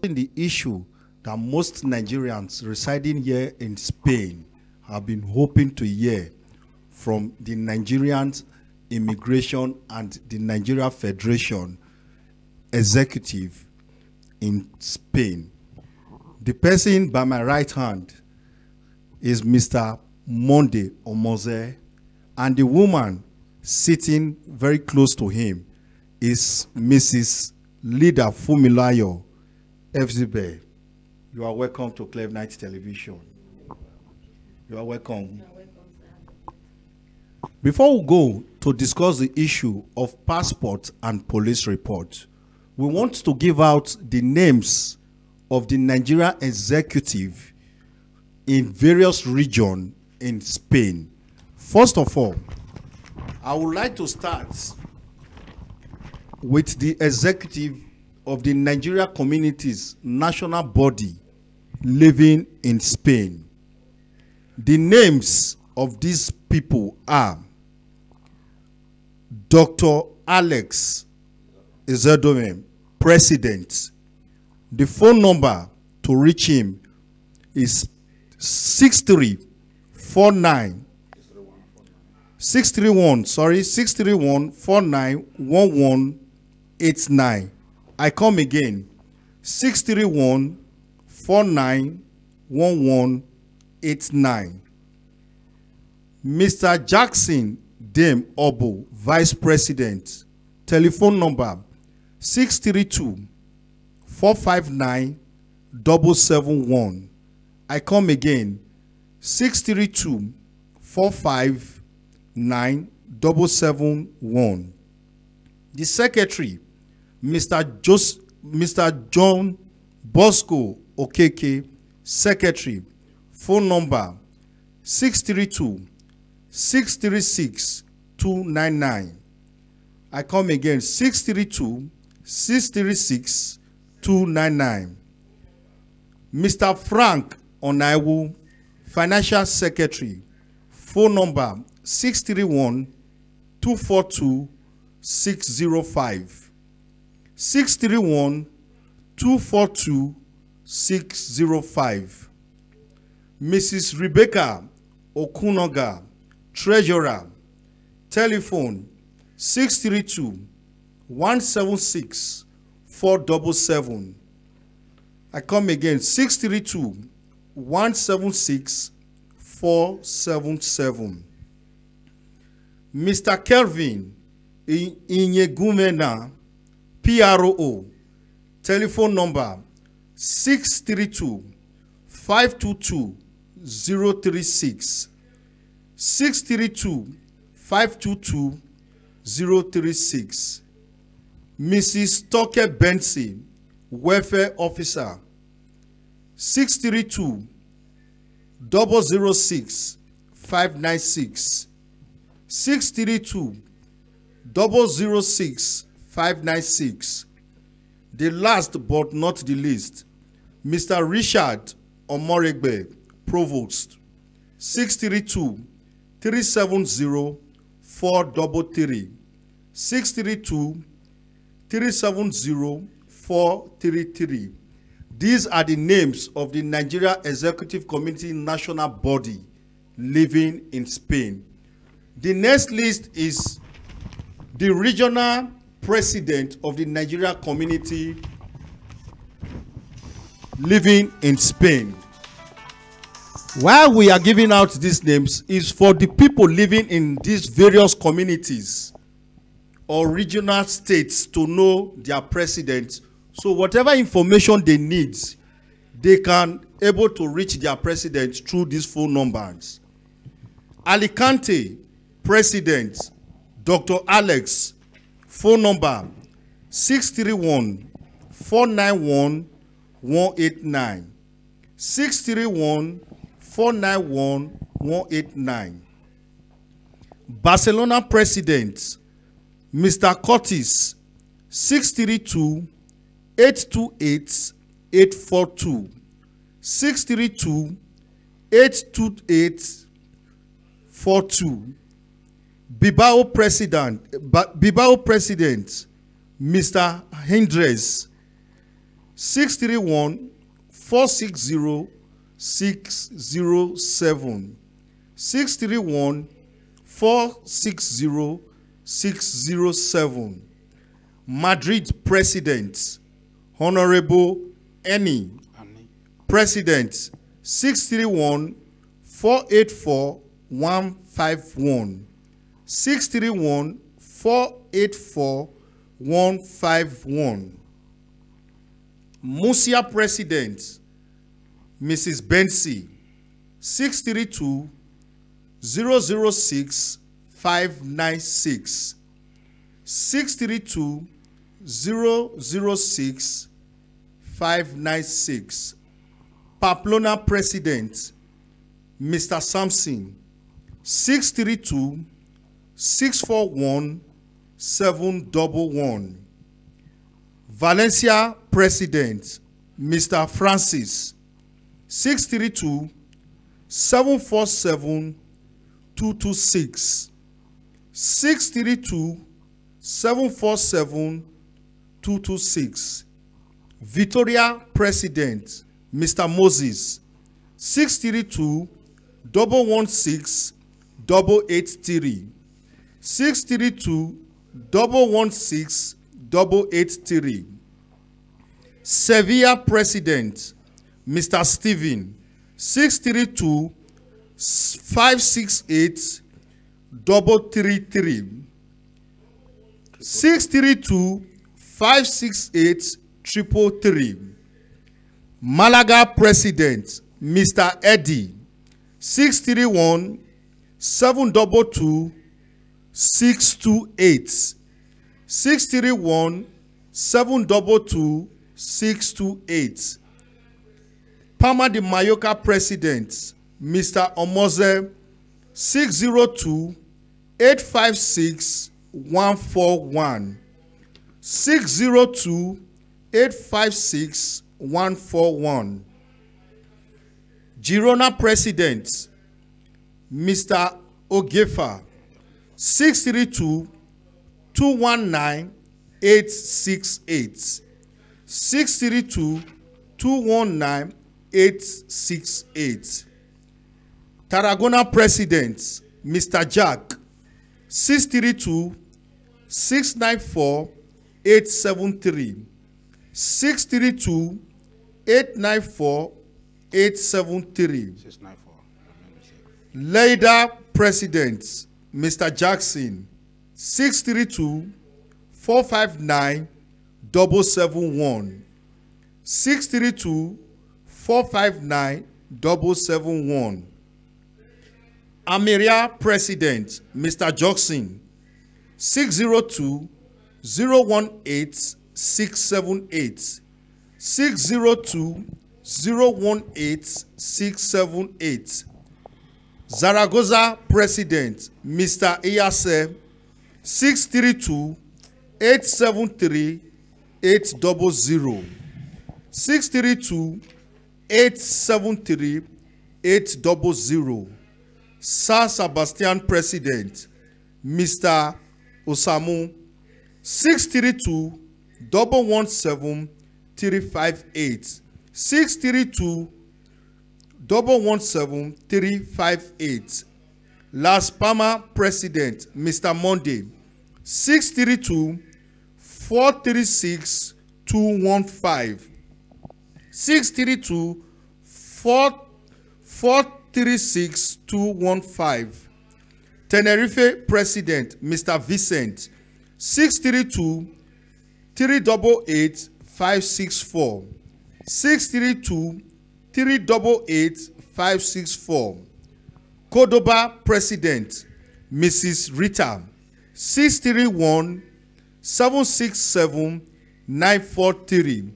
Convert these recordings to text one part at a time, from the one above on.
The issue that most Nigerians residing here in Spain have been hoping to hear from the Nigerian Immigration and the Nigeria Federation executive in Spain. The person by my right hand is Mr. Monde Omoze, and the woman sitting very close to him is Mrs. Lida Fumilayo FZB. You are welcome to Cleve Night Television. You are welcome. You are welcome, sir. Before we go to discuss the issue of passport and police report, we want to give out the names of the Nigeria executive in various regions in Spain. First of all, I would like to start with the executive of the Nigeria Communities National Body living in Spain. The names of these people are Dr. Alex Izedome, President. The phone number to reach him is 631-491189. I come again, 631-491189. Mr. Jackson Dame Obo, Vice President. Telephone number 632-459-771. I come again, 632-459-771. The Secretary, Mr. John Bosco Okeke, Secretary. Phone number 632-636-299. I come again, 632-636-299. Mr. Frank Onaiwu, Financial Secretary. Phone number 631-242-605. 631-242-605. Mrs. Rebecca Okunoga, Treasurer. Telephone 632-176-477. I come again, 632-176-477. Mr. Kelvin Inyegumena, PRO. Telephone number 632-522-036. 632-522-036. Mrs. Toke Benson, Welfare Officer. 632-006-596. 632-006-596. The last but not the least, Mr. Richard Omoregbe, Provost. 632-370-433. 632-370-433. These are the names of the Nigeria Executive Committee National Body living in Spain. The next list is the regional president of the Nigeria community living in Spain. While we are giving out these names, is for the people living in these various communities or regional states to know their president. So whatever information they need, they can able to reach their president through these phone numbers. Alicante President Dr. Alex, phone number 631-491-189. 631-491-189. Barcelona President Mr. Curtis, 632-828-842. 632-828-42. Bilbao President Mr. Hendres, 631 460 607. 631 460 607. Madrid President, Honorable Eni. President, 631 484 151. 631 484 151. Musia President, Mrs. Bensi, 632 006 596. 632 006 596. Pamplona President, Mr. Sampson, 632 641 711. Valencia President, Mr. Francis, 632 747 226. 632 747 226. Victoria President, Mr. Moses, 632 116 883. 632 116 883. Sevilla President, Mr. Stephen, 632 568 333. 632 568 333. Malaga President, Mr. Eddie, 631 722 628. 631 722 628. Palma de Mallorca President, Mr. Omoze, 602 856 141. 602 856 141. Girona President, Mr. Ogefa, 632 219 868. 632 219 868. Tarragona President, Mr. Jack, 632 694 873. 632 894 873. 694. Leida President, Mr. Jackson, 632 459 771. 632 459 771. Amiria President, Mr. Jackson, 602 018 678. 602 018 678. Zaragoza President, Mr. Iyase, 632 873 800. 632 873 800. San Sebastian President, Mr. Osamu, 632 117 358. 632 117 358. Las Palmas President, Mr. Monday, 632 436 215. 632 436 215. Tenerife President, Mr. Vincent, 632 388 564. 632 388 564. Cordoba President, Mrs. Rita, 631 767 943.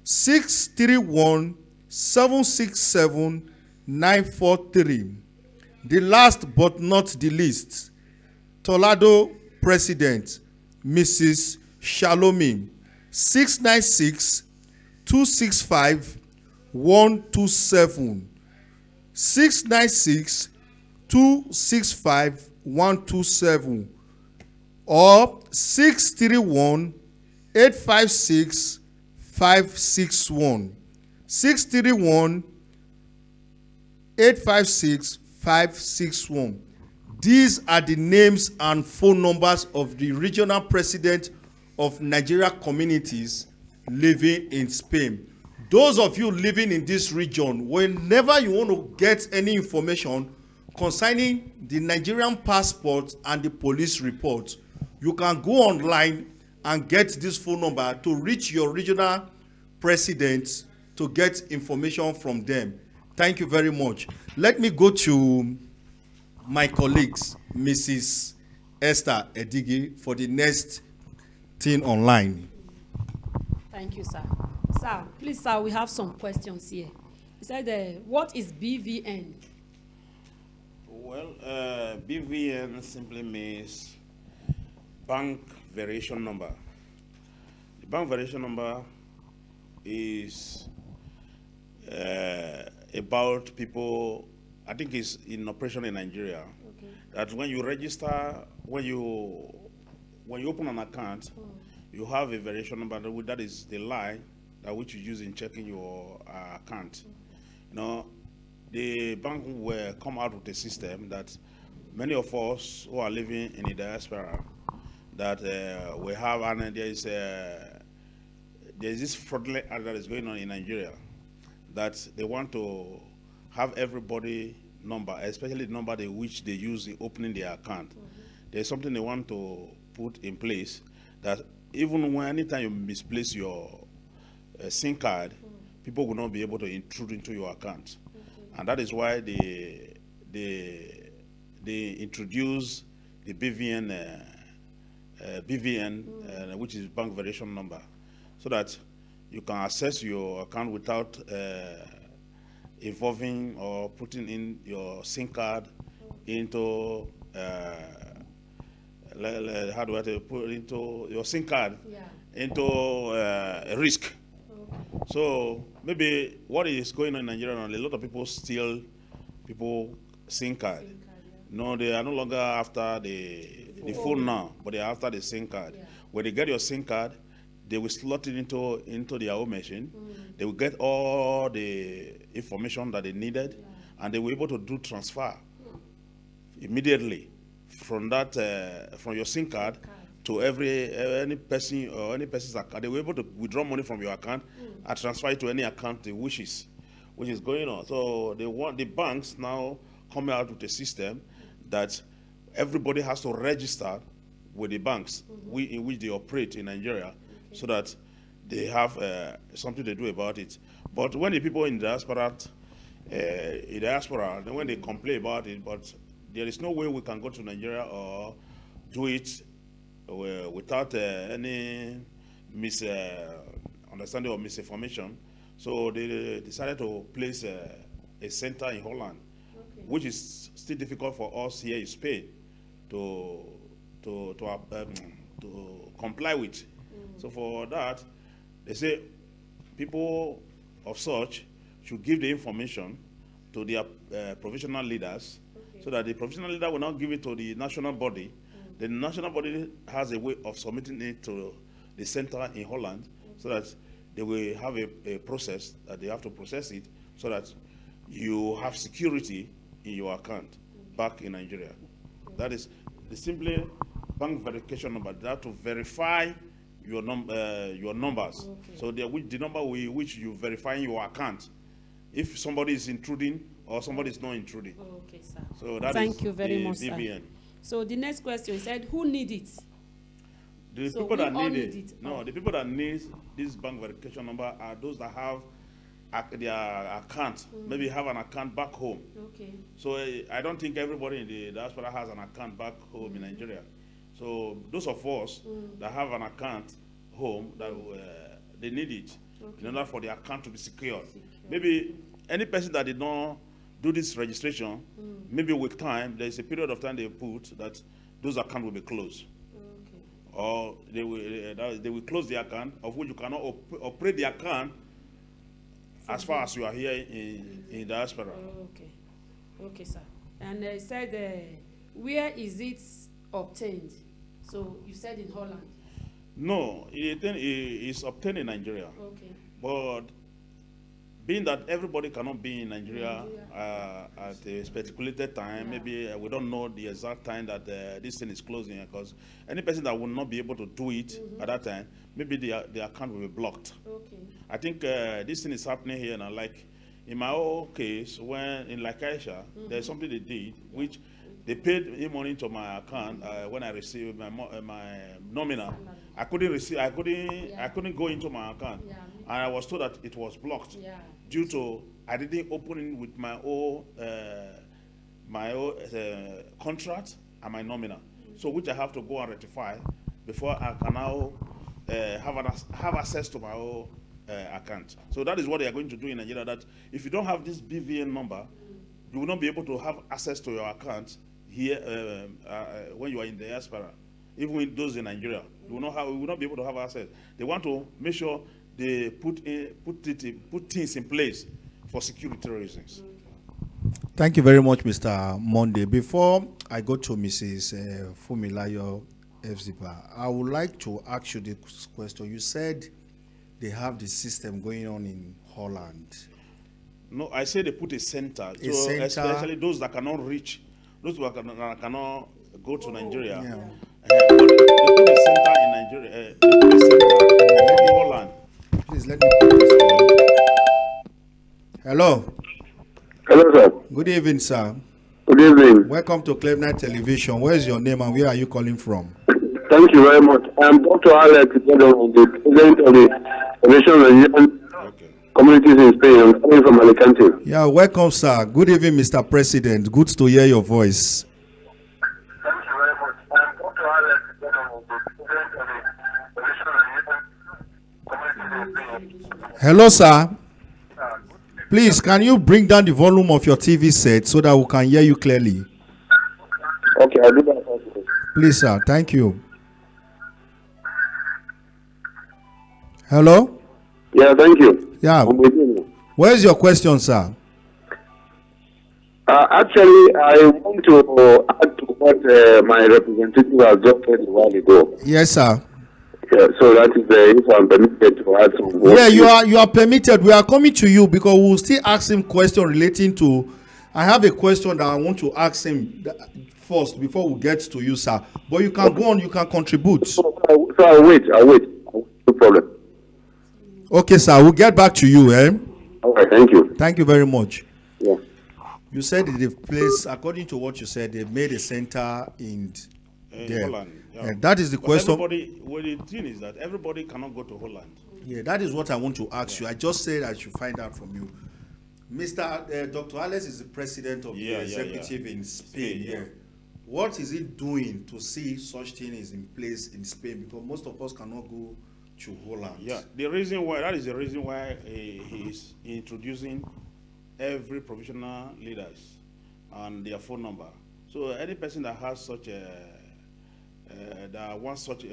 631 767 943. The last but not the least, Toledo President, Mrs. Shalomi, 696 265 127. 696 265 127 or 631 856 561. 631 856 561. These are the names and phone numbers of the regional president of Nigeria communities living in Spain. Those of you living in this region, whenever you want to get any information concerning the Nigerian passport and the police report, you can go online and get this phone number to reach your regional president to get information from them. Thank you very much. Let me go to my colleagues, Mrs. Esther Edigi, for the next thing online. Thank you, sir. Sir, please, sir, we have some questions here. He said, what is BVN? Well, BVN simply means bank variation number. The bank variation number is about people, I think it's in operation in Nigeria, okay, that when you register, when you open an account, you have a variation number, that is the line that which you use in checking your account. You know, the bank will come out with a system that many of us who are living in the diaspora that we have, and there's this fraudulent act that is going on in Nigeria, that they want to have everybody number, especially the number which they use in opening their account. There's something they want to put in place that even when anytime you misplace your SIM card, people will not be able to intrude into your account. And that is why they introduce the BVN, which is bank variation number, so that you can access your account without involving or putting in your SIM card into how do I put into your SIM card, yeah, into a risk. So maybe what is going on in Nigeria, a lot of people steal people SIM card. Yeah. No, they are no longer after the phone now, but they are after the SIM card. Yeah. When they get your SIM card, they will slot it into their own machine. They will get all the information that they needed, yeah, and they were able to do transfer immediately from that from your SIM card to any person or any person's account. They were able to withdraw money from your account and transfer it to any account they wishes, which is going on. So they want the banks now coming out with a system that everybody has to register with the banks in which they operate in Nigeria, so that they have something to do about it. But when the people in diaspora, when they complain about it, but there is no way we can go to Nigeria or do it without any misunderstanding or misinformation. So they decided to place a center in Holland, okay, which is still difficult for us here in Spain to comply with. So for that, they say people of such should give the information to their provisional leaders, okay, so that the provisional leader will not give it to the national body. The national body has a way of submitting it to the center in Holland, so that they will have a process that they have to process it, so that you have security in your account back in Nigeria. That is the simply bank verification number, that to verify your numbers. Okay. So the number which you verify in your account, if somebody is intruding or somebody is not intruding. Okay, sir. So that Thank is you very the much, BVN. sir. So the next question said, who need it? The so people that need it. No, the people that need this bank verification number are those that have their account, maybe have an account back home. Okay. So I don't think everybody in the diaspora has an account back home in Nigeria. So those of us that have an account home, that they need it, okay, in order for the account to be secure. Maybe any person that did not do this registration, maybe with time, there's a period of time they put that those accounts will be closed. Okay. Or they will close the account, of which you cannot operate the account as far as you are here in diaspora. Okay. Okay, sir. And they said, where is it obtained? So you said in Holland. No, it's obtained in Nigeria. Okay. But being that everybody cannot be in Nigeria at a speculated time, maybe we don't know the exact time that this thing is closing, because any person that will not be able to do it at that time, maybe the account will be blocked. Okay. I think this thing is happening here now. Like in my own case, when in Aisha, there's something they did, which they paid money to my account when I received my nominal. I couldn't receive. I couldn't go into my account, and I was told that it was blocked due to I didn't open it with my own contract and my nominal. So which I have to go and rectify before I can now have access to my own account. So that is what they are going to do in Nigeria. That if you don't have this BVN number, you will not be able to have access to your account here when you are in the diaspora. Even with those in Nigeria, you will not be able to have access. They want to make sure they put things in place for security reasons. Thank you very much, Mr. Monday. Before I go to Mrs. Fumilayo Fziba, I would like to ask you this question. You said they have the system going on in Holland. No, I say they put a center. Especially those that cannot reach, those who cannot go to Nigeria. Yeah. They put a center in Nigeria. They put a center in Holland. Please let me put this on. Hello. Hello, sir. Good evening, sir. Good evening. Welcome to Club Night Television. Where is your name and where are you calling from? Thank you very much. I'm Dr. Alex, the president of the Frderation of Nigerian communities in Spain. I'm coming from Alicante. Yeah, welcome, sir. Good evening, Mr. President. Good to hear your voice. Thank you very much. I'm Dr. Alex, the president of the Frderation of Nigerian communities in Spain. Hello, sir. Please, can you bring down the volume of your TV set so that we can hear you clearly? Okay, I'll do that. Please, sir. Thank you. Hello? Yeah, thank you. Yeah. I'm with you. Where is your question, sir? Actually, I want to add to what my representative has just said a while ago. Yes, sir. Yeah, so that is if I'm permitted to add some. Yeah, you are permitted. We are coming to you because we will still ask him question relating to. I have a question that I want to ask him first before we get to you, sir. But you can go on. You can contribute. So I'll wait. No problem. Okay, sir. We'll get back to you. All right. Thank you. Thank you very much. Yeah. You said they've placed, according to what you said, they've made a center in there. Holland. Yeah. And that is the question. The thing is that everybody cannot go to Holland. Yeah, that is what I want to ask you. I just said I should find out from you. Dr. Alex is the president of the executive in Spain. Yeah. What is it doing to see such things in place in Spain? Because most of us cannot go to Holland. Yeah, that is the reason why he is introducing every provisional leaders and their phone number. So any person that has such that wants such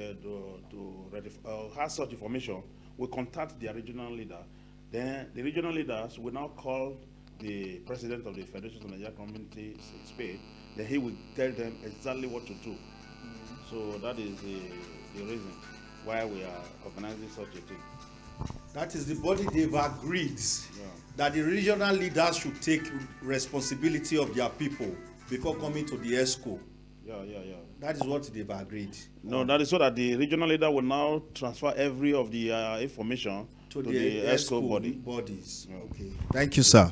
has such information will contact their regional leader. Then the regional leaders will now call the president of the Federation of Nigerian Communities in Spain. Then he will tell them exactly what to do. So that is the reason why we are organizing such a thing. That is the body they've agreed that the regional leaders should take responsibility of their people before coming to the ESCO. Yeah. That is what they've agreed. No, that is so that the regional leader will now transfer every of the information to the ESCO bodies. Yeah. Okay. Thank you, sir.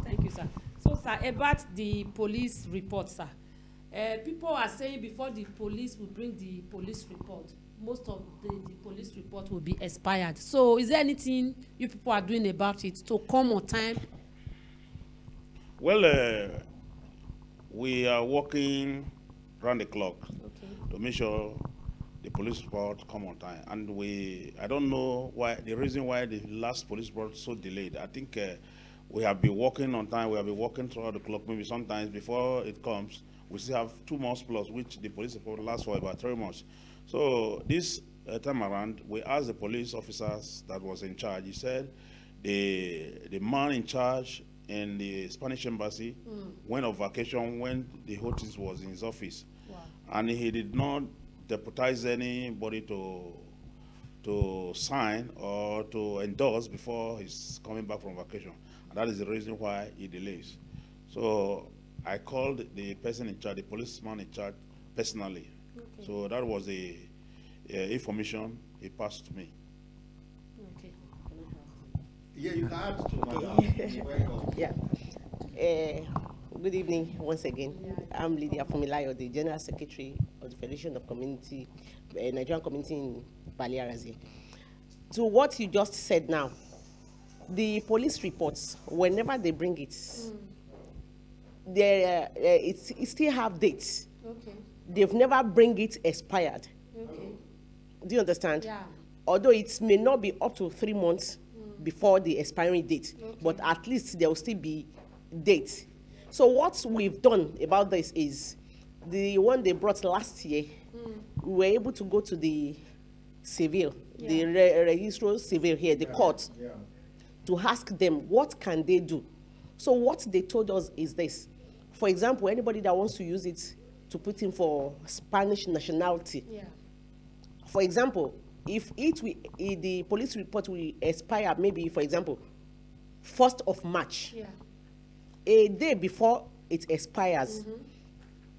Thank you, sir. So, sir, about the police report, sir. People are saying before the police will bring the police report, most of the police report will be expired. So, is there anything you people are doing about it to come on time? Well, we are working round the clock to make sure the police report come on time. And I don't know why, the reason why the last police report so delayed. I think we have been working on time. We have been working throughout the clock. Maybe sometimes before it comes, we still have 2 months plus, which the police report lasts for about 3 months. So this time around, we asked the police officers that was in charge. He said the man in charge in the Spanish embassy went on vacation when the host was in his office. Wow. And he did not deputize anybody to sign or to endorse before he's coming back from vacation. And that is the reason why he delays. So I called the person in charge, the policeman in charge, personally. Okay. So that was the information he passed to me. Okay. Yeah, you can add to Yeah. Good evening once again. Yeah. I'm Lydia Fumilayo, the General Secretary of the Federation of Community, Nigerian Community in Baliarazi. To what you just said now, the police reports, whenever they bring it, it still have dates. Okay. They've never bring it expired. Okay. Do you understand? Yeah. Although it may not be up to 3 months before the expiring date, okay, but at least there will still be dates. So what we've done about this is, the one they brought last year, we were able to go to the civil, the registrar civil here, the court, to ask them what can they do. So what they told us is this. For example, anybody that wants to use it to put in for Spanish nationality. Yeah. For example, if the police report will expire, maybe, for example, 1st of March, a day before it expires,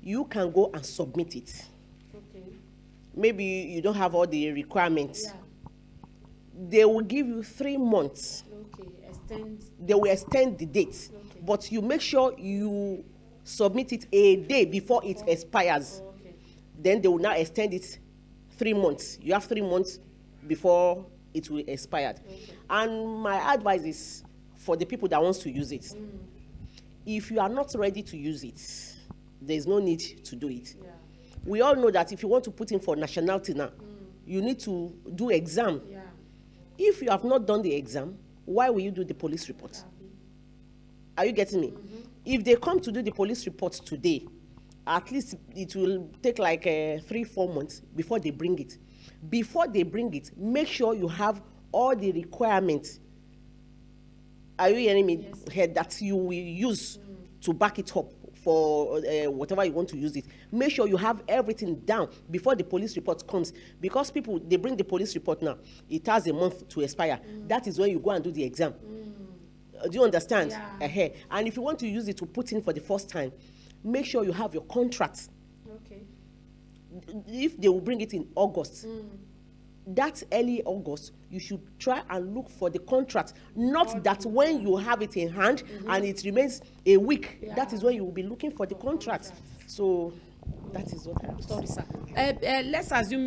you can go and submit it. Okay. Maybe you don't have all the requirements. Yeah. They will give you 3 months. Okay. They will extend the date. Okay. But you make sure you submit it a day before it expires. Okay. Then they will now extend it 3 months. You have 3 months before it will expire. Okay. And my advice is for the people that wants to use it. If you are not ready to use it, there's no need to do it. Yeah. We all know that if you want to put in for nationality now, you need to do exam. Yeah. If you have not done the exam, why will you do the police report? Are you getting me? If they come to do the police report today, at least it will take like 3-4 months before they bring it. Before they bring it, make sure you have all the requirements. Are you hearing me? Yes. That you will use to back it up for whatever you want to use it. Make sure you have everything down before the police report comes. Because people, they bring the police report now, it has a month to expire. That is when you go and do the exam. Do you understand? Yeah. And if you want to use it to put in for the first time, make sure you have your contract. Okay. If they will bring it in August, that early August, you should try and look for the contract. Not that when you have it in hand and it remains a week, that is when you will be looking for the contract. So that is what I have. Sorry, sir. Let's assume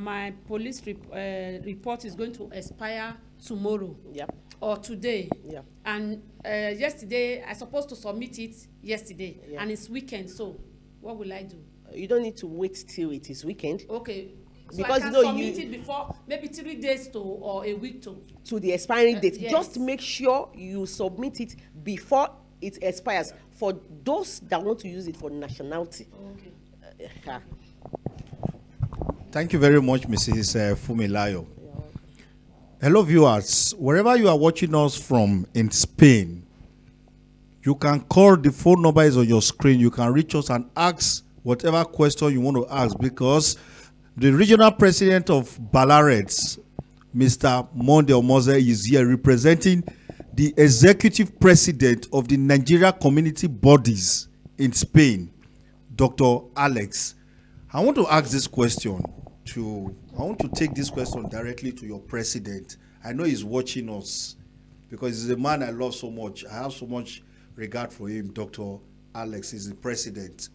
my police report is going to expire tomorrow. Yep. Or today. Yeah. And yesterday, I supposed to submit it yesterday. Yeah. And it's weekend, so what will I do? You don't need to wait till it is weekend. Okay. So because I can submit it before maybe 3 days to or a week to the expiring date. Yes. Just make sure you submit it before it expires for those that want to use it for nationality. Okay. Thank you very much, Mrs. Fumilayo. Hello, viewers. Wherever you are watching us from in Spain, you can call the phone number is on your screen. You can reach us and ask whatever question you want to ask, because the regional president of Balarets, Mr. Monde Omoze, is here representing the executive president of the Nigeria community bodies in Spain, Dr. Alex. I want to ask this question I want to take this question directly to your president. I know he's watching us because he's a man I love so much. I have so much regard for him. Dr. Alex is the president.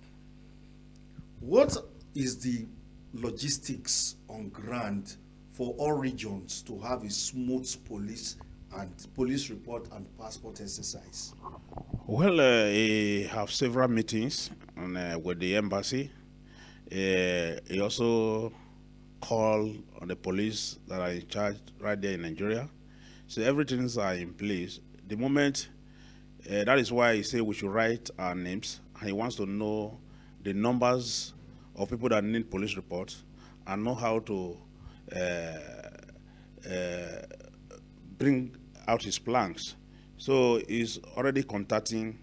What is the logistics on ground for all regions to have a smooth police report and passport exercise? Well, he have several meetings with the embassy. He also call on the police that are in charge right there in Nigeria. So everything's are in place. The moment, that is why he said we should write our names. And he wants to know the numbers of people that need police reports and know how to bring out his plans. So he's already contacting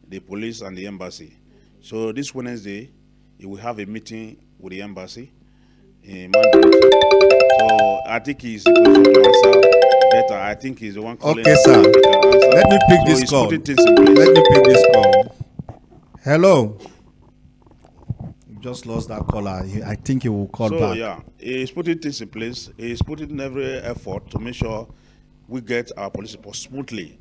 the police and the embassy. So this Wednesday, he will have a meeting with the embassy in mandate. So I think he's the person to answer better. I think he's the one calling. Okay, sir. Let me pick this call. Let me pick this call. Hello. You just lost that caller. I think he will call back. So yeah, he's putting things in place. He's putting in every effort to make sure we get our police report smoothly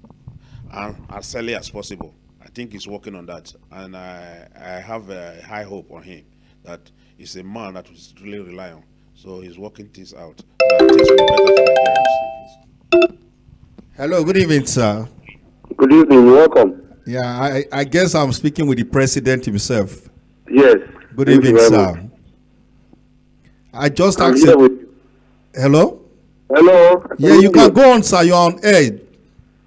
and as early as possible. I think he's working on that, and I have a high hope on him that he's a man that we really rely on. So he's working things out so that things will be better for Nigerians. Hello, good evening, sir. Good evening, welcome. Yeah, I guess I'm speaking with the president himself. Yes. Good evening, sir. I just asked you. Hello? Hello? Yeah, you can go on, sir. You're on air.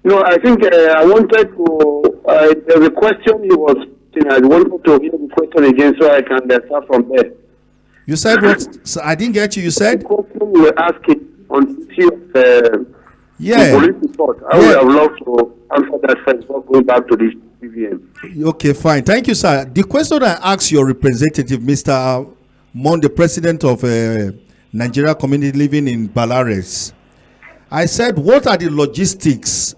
No, I think I wanted to, there's a question you was asking. I wanted to hear the question again so I can start from there. You said what? So I didn't get you. You said? The question you were asking on the issue of the police report. I would have loved to answer that first before going back to the CVM. Okay, fine. Thank you, sir. The question I asked your representative, Mr. Mon, the president of Nigeria community living in Balares, I said, what are the logistics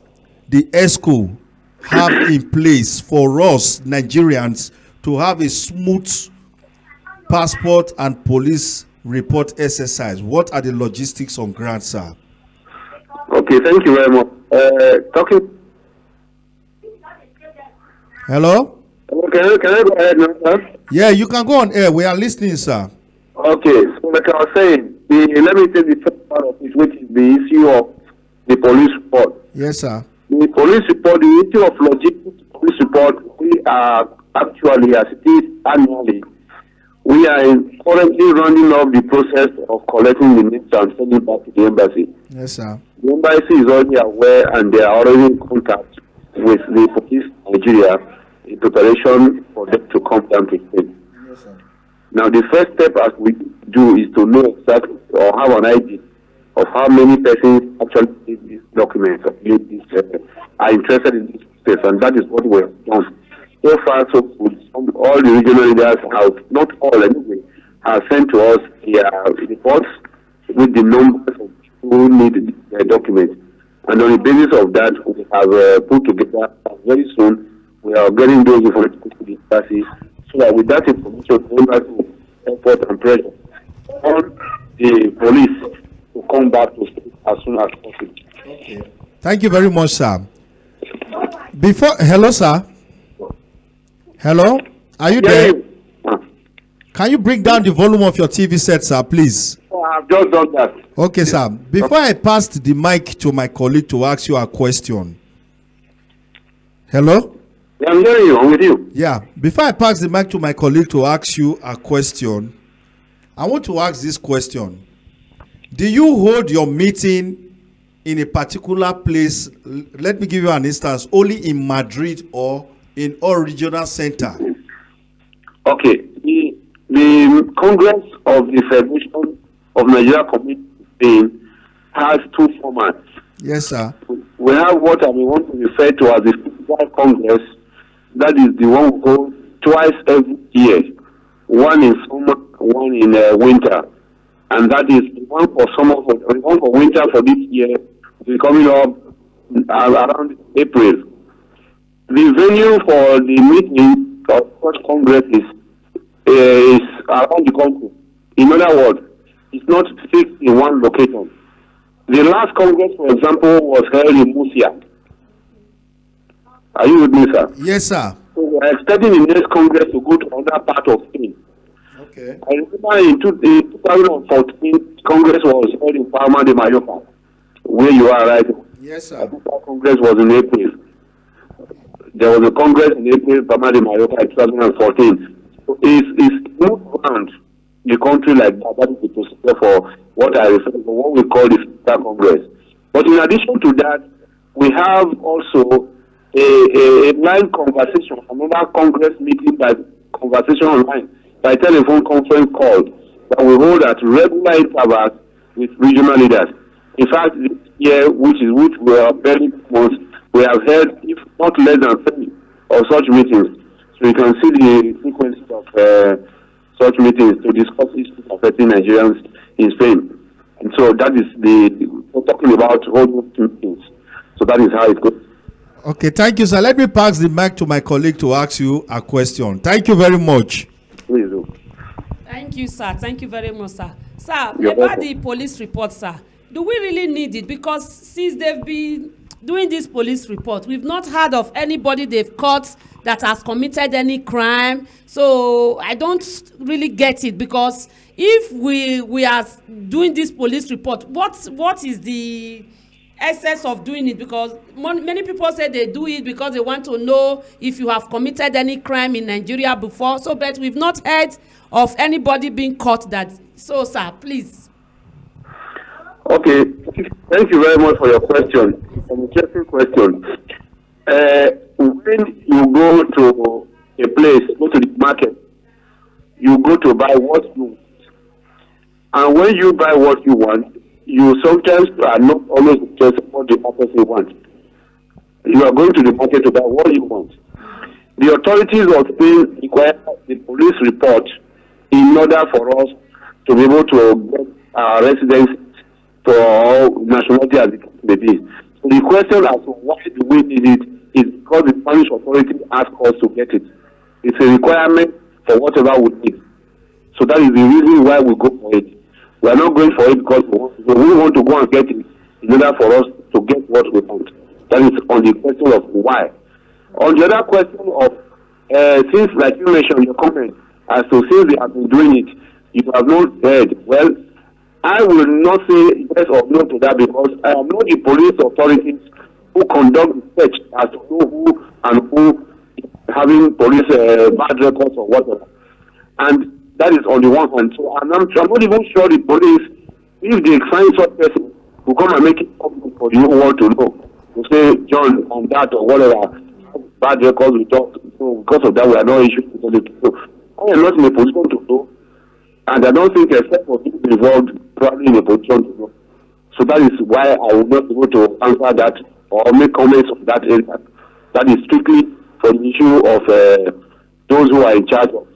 the ESCO have in place for us Nigerians to have a smooth passport and police report exercise? What are the logistics on ground, sir? Okay, thank you very much. Hello? Can I go ahead now, sir? Yeah, you can go on air. We are listening, sir. Okay, so like I was saying, let me take the first part of it, which is the issue of the police report. Yes, sir. The police report, the issue of logistics police report, we are actually, as it is annually, we are currently running off the process of collecting the names and sending back to the embassy. Yes, sir. The embassy is already aware and they are already in contact with the police of Nigeria in preparation for them to come down to Spain. Yes, sir. Now, the first step as we do is to know exactly or have an idea of how many persons actually need these documents or are interested in this process, and that is what we have done. So far, so good. All the regional leaders have, not all anyway, have sent to us their reports with the numbers of people who need their documents. And on the basis of that, we have put together, very soon, we are getting those information to the embassy, so that with that information, the embassy will effort and pressure on the police to come back to state as soon as possible. Okay. Thank you very much, sir. Hello, sir. Hello, are you there? Can you bring down the volume of your TV set, sir, please? Oh, I've just done that. Okay, sir. Before I passed the mic to my colleague to ask you a question. Hello? Yeah, I'm hearing you. I'm with you. Yeah. Before I pass the mic to my colleague to ask you a question, I want to ask this question. Do you hold your meeting in a particular place? Let me give you an instance. Only in Madrid or in all regional center? Okay. The Congress of the Federation of Nigeria Community Spain has two formats. Yes, sir. We have what I want to refer to as the Physical Congress. That is the one we hold twice every year. One in summer, one in winter. And that is the one for summer, the one for winter for this year will be coming up around April. The venue for the meeting of such Congress is around the country. In other words, it's not fixed in one location. The last Congress, for example, was held in Murcia. Are you with me, sir? Yes, sir. So we are expecting the next Congress to go to another part of Spain. Okay. I remember in 2014, Congress was held in Palma de Mallorca, where you are right. Yes, sir. I think that Congress was in April. There was a Congress in April, Palma de Mallorca in 2014. So it's moved around the country like that. That is the procedure for what I refer to what we call the Physical Congress. But in addition to that, we have also a line conversation, another Congress meeting by conversation online, by telephone conference call that we hold at regular intervals with regional leaders. In fact, this year, which we are very months, we have held, if not less than 30 of such meetings. So you can see the frequency of such meetings to discuss issues affecting Nigerians in Spain. And so that is we're talking about holding meetings. So that is how it goes. Okay, thank you, sir. Let me pass the mic to my colleague to ask you a question. Thank you very much. Please do. Thank you, sir. Thank you very much, sir. Sir, You're about welcome. the police report, sir, do we really need it? Because since they've been doing this police report, we've not heard of anybody they've caught that has committed any crime. So I don't really get it, because if we are doing this police report, what is the essence of doing it? Because many people say they do it because they want to know if you have committed any crime in Nigeria before. So, but we've not heard of anybody being caught that. So, sir, please. Okay, thank you very much for your question. It's an interesting question. When you go to a place, go to the market, you go to buy what you want. And when you buy what you want, you sometimes are not always interested in what the person wants. You are going to the market to buy what you want. The authorities of Spain require the police report in order for us to be able to get our residents for nationality as it may be. So the question as to why do we need it is because the Spanish authority asked us to get it. It's a requirement for whatever we need. So that is the reason why we go for it. We are not going for it because we want to go and get it in order for us to get what we want. That is on the question of why. On the other question of, since like you mentioned your comment, as to since they have been doing it, you have not heard. Well, I will not say yes or no to that, because I am not the police authorities who conduct the search as to know who and who is having police bad records or whatever. And that is on the one hand. So I'm not even sure the police, if they find such person, will come and make it public for the whole world to know. To say John on that or whatever, bad records we talk. So because of that, we are not issued with the people. I am not in a position to know, and I don't think except for people involved probably in a position to know. So that is why I will not be able to answer that or make comments on that area. That is strictly for the issue of those who are in charge of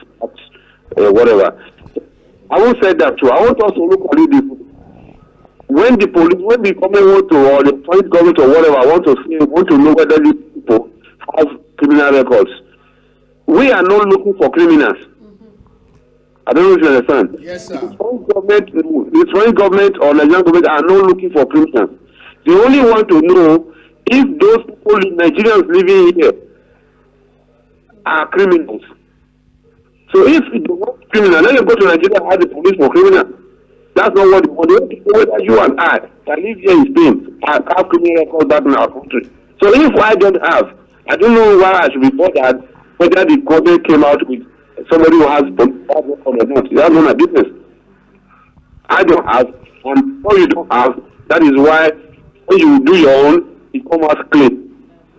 whatever. I won't say that too. I want us to look at it. When the police, when the government want to, or the foreign government or whatever, want to know whether these people have criminal records. We are not looking for criminals. I don't know if you understand. Yes, sir. The foreign government or Nigerian government are not looking for criminals. They only want to know if those people, Nigerians living here, are criminals. So if they want criminal, let them go to Nigeria and have the police for criminal. That's not what they want. They want to know whether you and I that live here in Spain have criminal records back in our country. So if I don't have, I don't know why I should be bothered whether the government came out with somebody who has police record or not. That's not my business. I don't have, and before you don't have, that is why when you do your own, it comes out clean.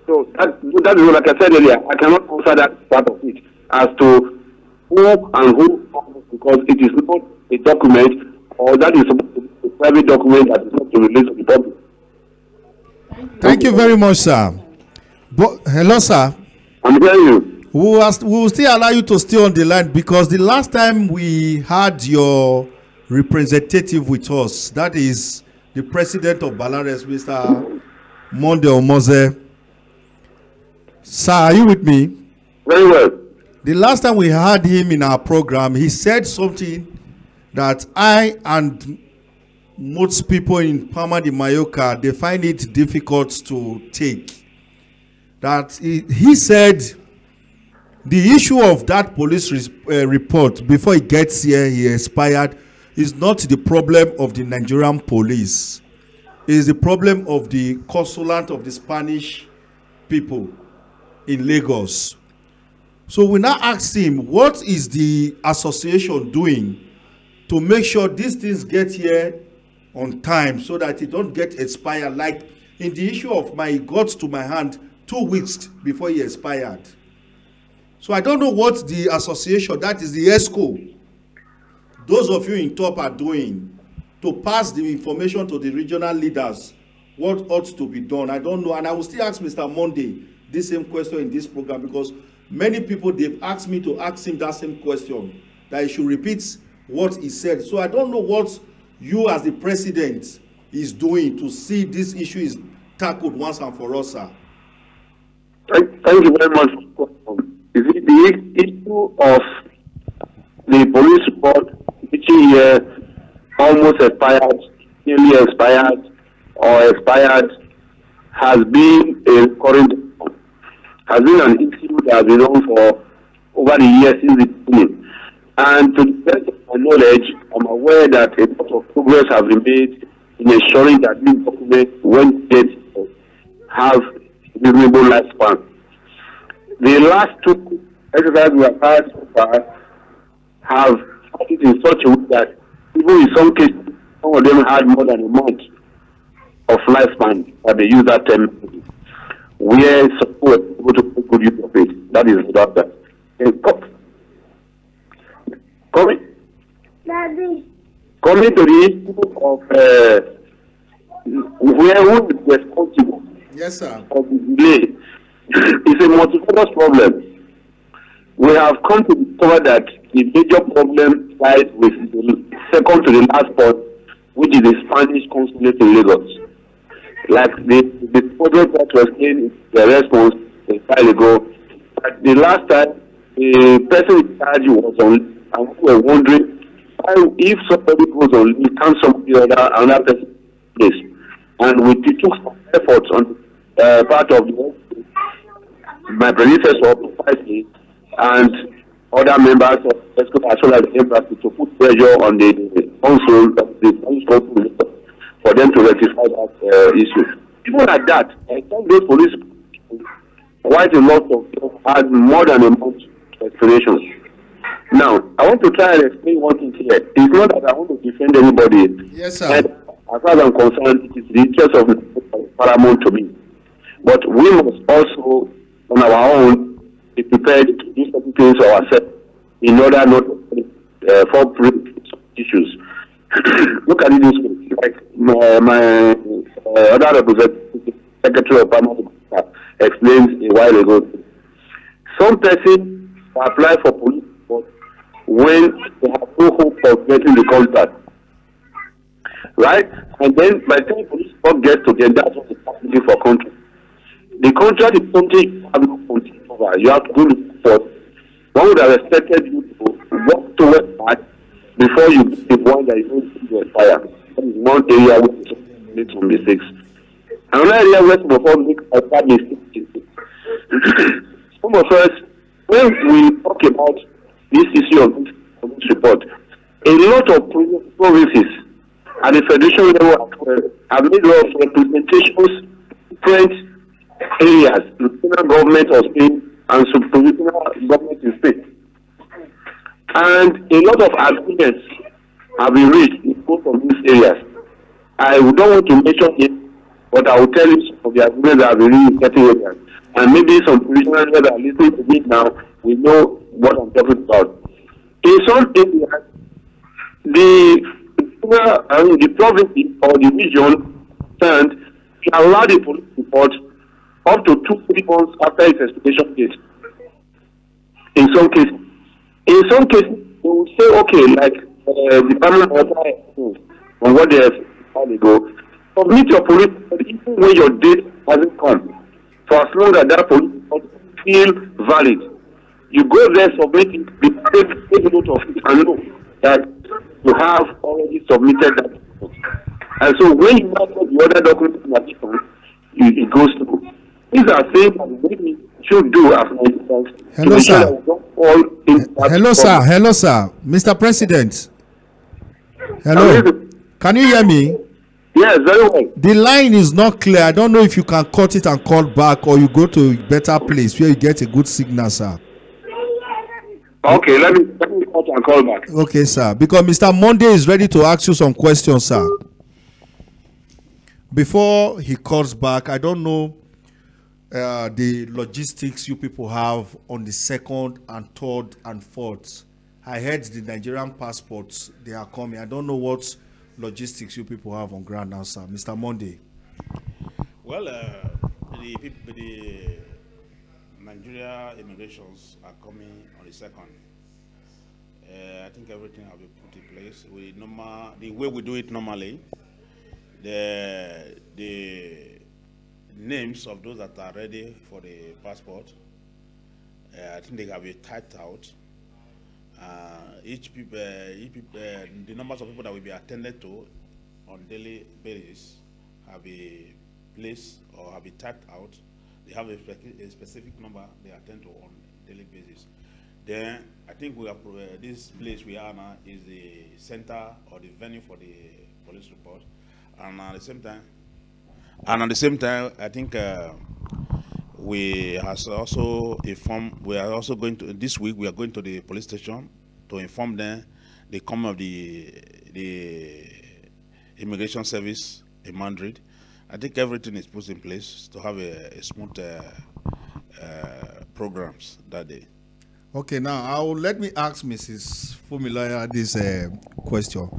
So that is like I said earlier, I cannot answer that part of it as to who and who, because it is not a document, or that is supposed to be a private document that is not to release to the public. Thank you very much, sir. Hello, sir. I'm hearing you. We will still allow you to stay on the line, because the last time we had your representative with us, that is the president of Balares, Mr. Monde Omoze. Sir, are you with me? Very well. The last time we had him in our program, he said something that I and most people in Palma de Mallorca, they find it difficult to take. That he said the issue of that police report, before it gets here, he expired, is not the problem of the Nigerian police. It is the problem of the consulate of the Spanish people in Lagos. So we now asked him, what is the association doing to make sure these things get here on time so that it don't get expired? Like in the issue of it got to my hand 2 weeks before he expired. So I don't know what the association, that is the ESCO, those of you in top are doing to pass the information to the regional leaders, what ought to be done. I don't know, and I will still ask Mr. Monday this same question in this program, because many people, they've asked me to ask him that same question. that he should repeat what he said. So I don't know what you as the president is doing to see this issue is tackled once and for all, sir. Thank you very much. Is it the issue of the police report, which here almost expired, nearly expired, or expired, has been a current, has been an issue that has been on for over the years since the beginning. And to the best of my knowledge, I'm aware that a lot of progress has been made in ensuring that these documents, when they have reasonable lifespan. The last two exercises we have had so far have had it in such a way that even in some cases, some of them had more than a month of lifespan that they use that term. We are supposed to be able to make good use of it. That is without that. Coming to the issue of where who is responsible. Yes, sir. For the delay. It's a multifarious problem. We have come to discover that the major problem lies with the second to the last point, which is the Spanish consulate in Lagos. Like the project that was in the response a while ago, but the last time the person in charge was on, and we were wondering why, if somebody goes on leave, can somebody another person place? And we took some efforts on part of my predecessor precisely and other members of ESCO as well as the embassy to put pressure on the council, for them to rectify that issue. Even at that, I think those police, quite a lot of them had more than a month explanations. Now, I want to try and explain one thing here. It's not that I want to defend anybody. Yes, sir. And as far as I'm concerned, it is the interest of paramount to me. But we must also, on our own, be prepared to do certain things ourselves in order not to fall issues. Look at it this way. Like my other representative, Secretary of Permanent explained a while ago. Some person apply for police support when they have no hope of getting the contract. Right? And then by the time police support gets to them, that's what they're looking for contract. The contract is something you have no control over. You have to go to court. One would have expected you to work towards that before you get the one that is going to expire. That is one area where you make some mistakes. Another area where some of us make a bad mistake is some of us, when we talk about this issue of this report, a lot of provinces at the federation level have made a lot of representations, different areas, national government of state and subprovincial government in state. And a lot of agreements have been reached in both of these areas. I don't want to mention it, but I will tell you some of the agreements that have been reached in certain areas. And maybe some provincial that are listening to me now will know what I'm talking about. In some areas, the province or the region stand to allow the police report up to 2-3 months after its expiration date. In some cases, they will say, okay, like the permanent order on what they have how they go. Submit your police report even when your date hasn't come. For as long as that police report feel valid, you go there, submit it, take note of it, and know that you have already submitted that report. And so when you have the other documents in addition, it goes through. These are things that we should do as Nigerians. Hello, sir. Hello, sir. Hello, sir. Mr. President. Hello. Can you hear me? Yes, very well. The line is not clear. I don't know if you can cut it and call back, or you go to a better place where you get a good signal, sir. Okay, let me cut and call back. Okay, sir. Because Mr. Monday is ready to ask you some questions, sir. Before he calls back, I don't know the logistics you people have on the 2nd and 3rd and 4th. I heard the Nigerian passports, they are coming. I don't know what logistics you people have on ground now, sir. Mr. Monday. Well, the Nigeria immigrations are coming on the 2nd. I think everything has been put in place. The way we do it normally, the names of those that are ready for the passport, I think they have been typed out. The numbers of people that will be attended to on daily basis have been placed or have been typed out. They have a specific number they attend to on daily basis. Then I think we have this place we are now is the center or the venue for the police report, and at the same time, I think we has also informed. We are also going to this week. We are going to the police station to inform them the coming of the immigration service in Madrid. I think everything is put in place to have a smooth programs that day. Okay, now let me ask Mrs. Fumiloya this question.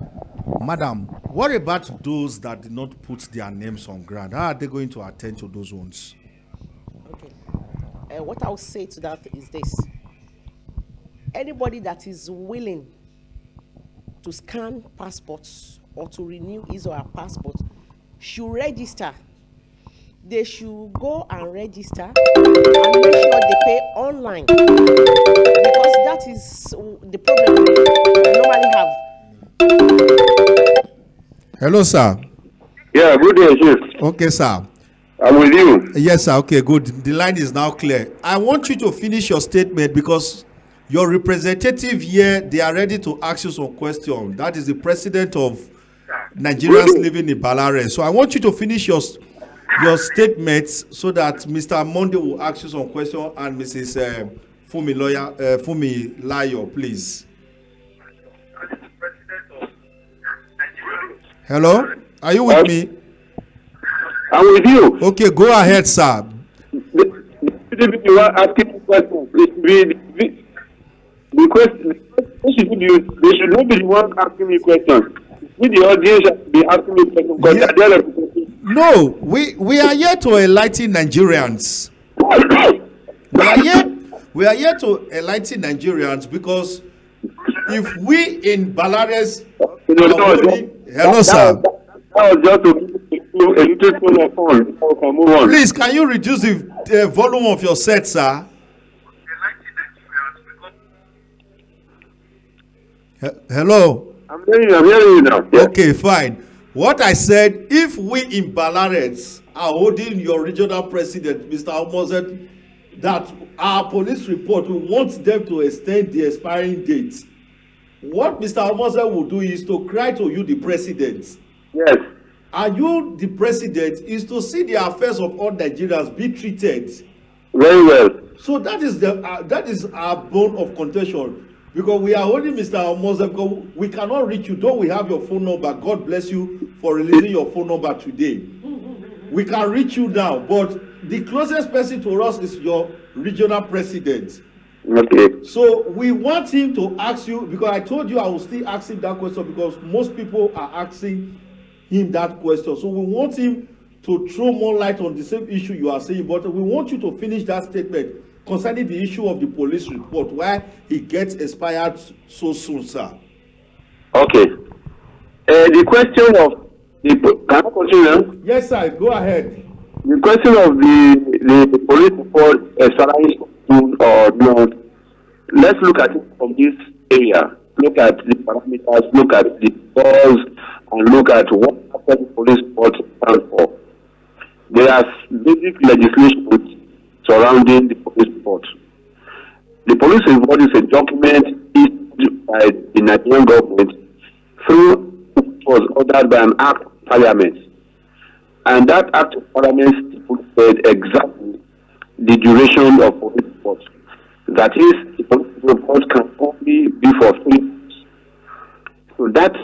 Madam, what about those that did not put their names on ground? How are they going to attend to those ones? Okay. What I'll say to that is this. Anybody that is willing to scan passports or to renew his or her passport should register. They should go and register and make sure they pay online, because that is the problem we normally have. Hello, sir. Yeah, good day, Chief. Okay, sir. I'm with you. Yes, sir. Okay, good. The line is now clear. I want you to finish your statement because your representative here, they are ready to ask you some questions. That is the president of Nigerians living in Belarus. So I want you to finish your statements so that Mr. Monday will ask you some questions, and Mrs. Fumilayo, please. Hello? Are you with me? I'm with you. Okay, go ahead, sir. The one asking questions. The question, they should not be the one asking me questions. With the audience should be asking me questions. Yeah. No, we are here to enlighten Nigerians. we are here to enlighten Nigerians because if we in Belarus hello, sir. That was just a little phone before we can move on. Please, can you reduce the volume of your set, sir? Hello? I'm hearing you now. Yeah. Okay, fine. What I said, if we in Belarus are holding your regional president, Mr. Almozet, that our police report, we want them to extend the expiring date. What Mr. Almozet will do is to cry to you, the president. Yes. And you, the president, is to see the affairs of all Nigerians be treated. Very well. So that is our bone of contention. Because we are holding Mr. Almozet, because we cannot reach you, though we have your phone number. God bless you for releasing your phone number today. We can reach you now, but the closest person to us is your regional president. Okay. So we want him to ask you, because I told you I will still ask him that question because most people are asking him that question. So we want him to throw more light on the same issue you are saying, but we want you to finish that statement concerning the issue of the police report, why it gets expired so soon, sir. Okay. The question of the can I continue? Yes, sir. Go ahead. The question of the police report expiring soon or not. Let's look at it from this area. Look at the parameters. Look at the laws, and look at what the police report stands for. There are basic legislation surrounding the police report. The police report is a document issued by the Nigerian government through was ordered by an act of parliament. And that act of parliament said exactly the duration of police report. That is, the police report can only be for 3 months. So that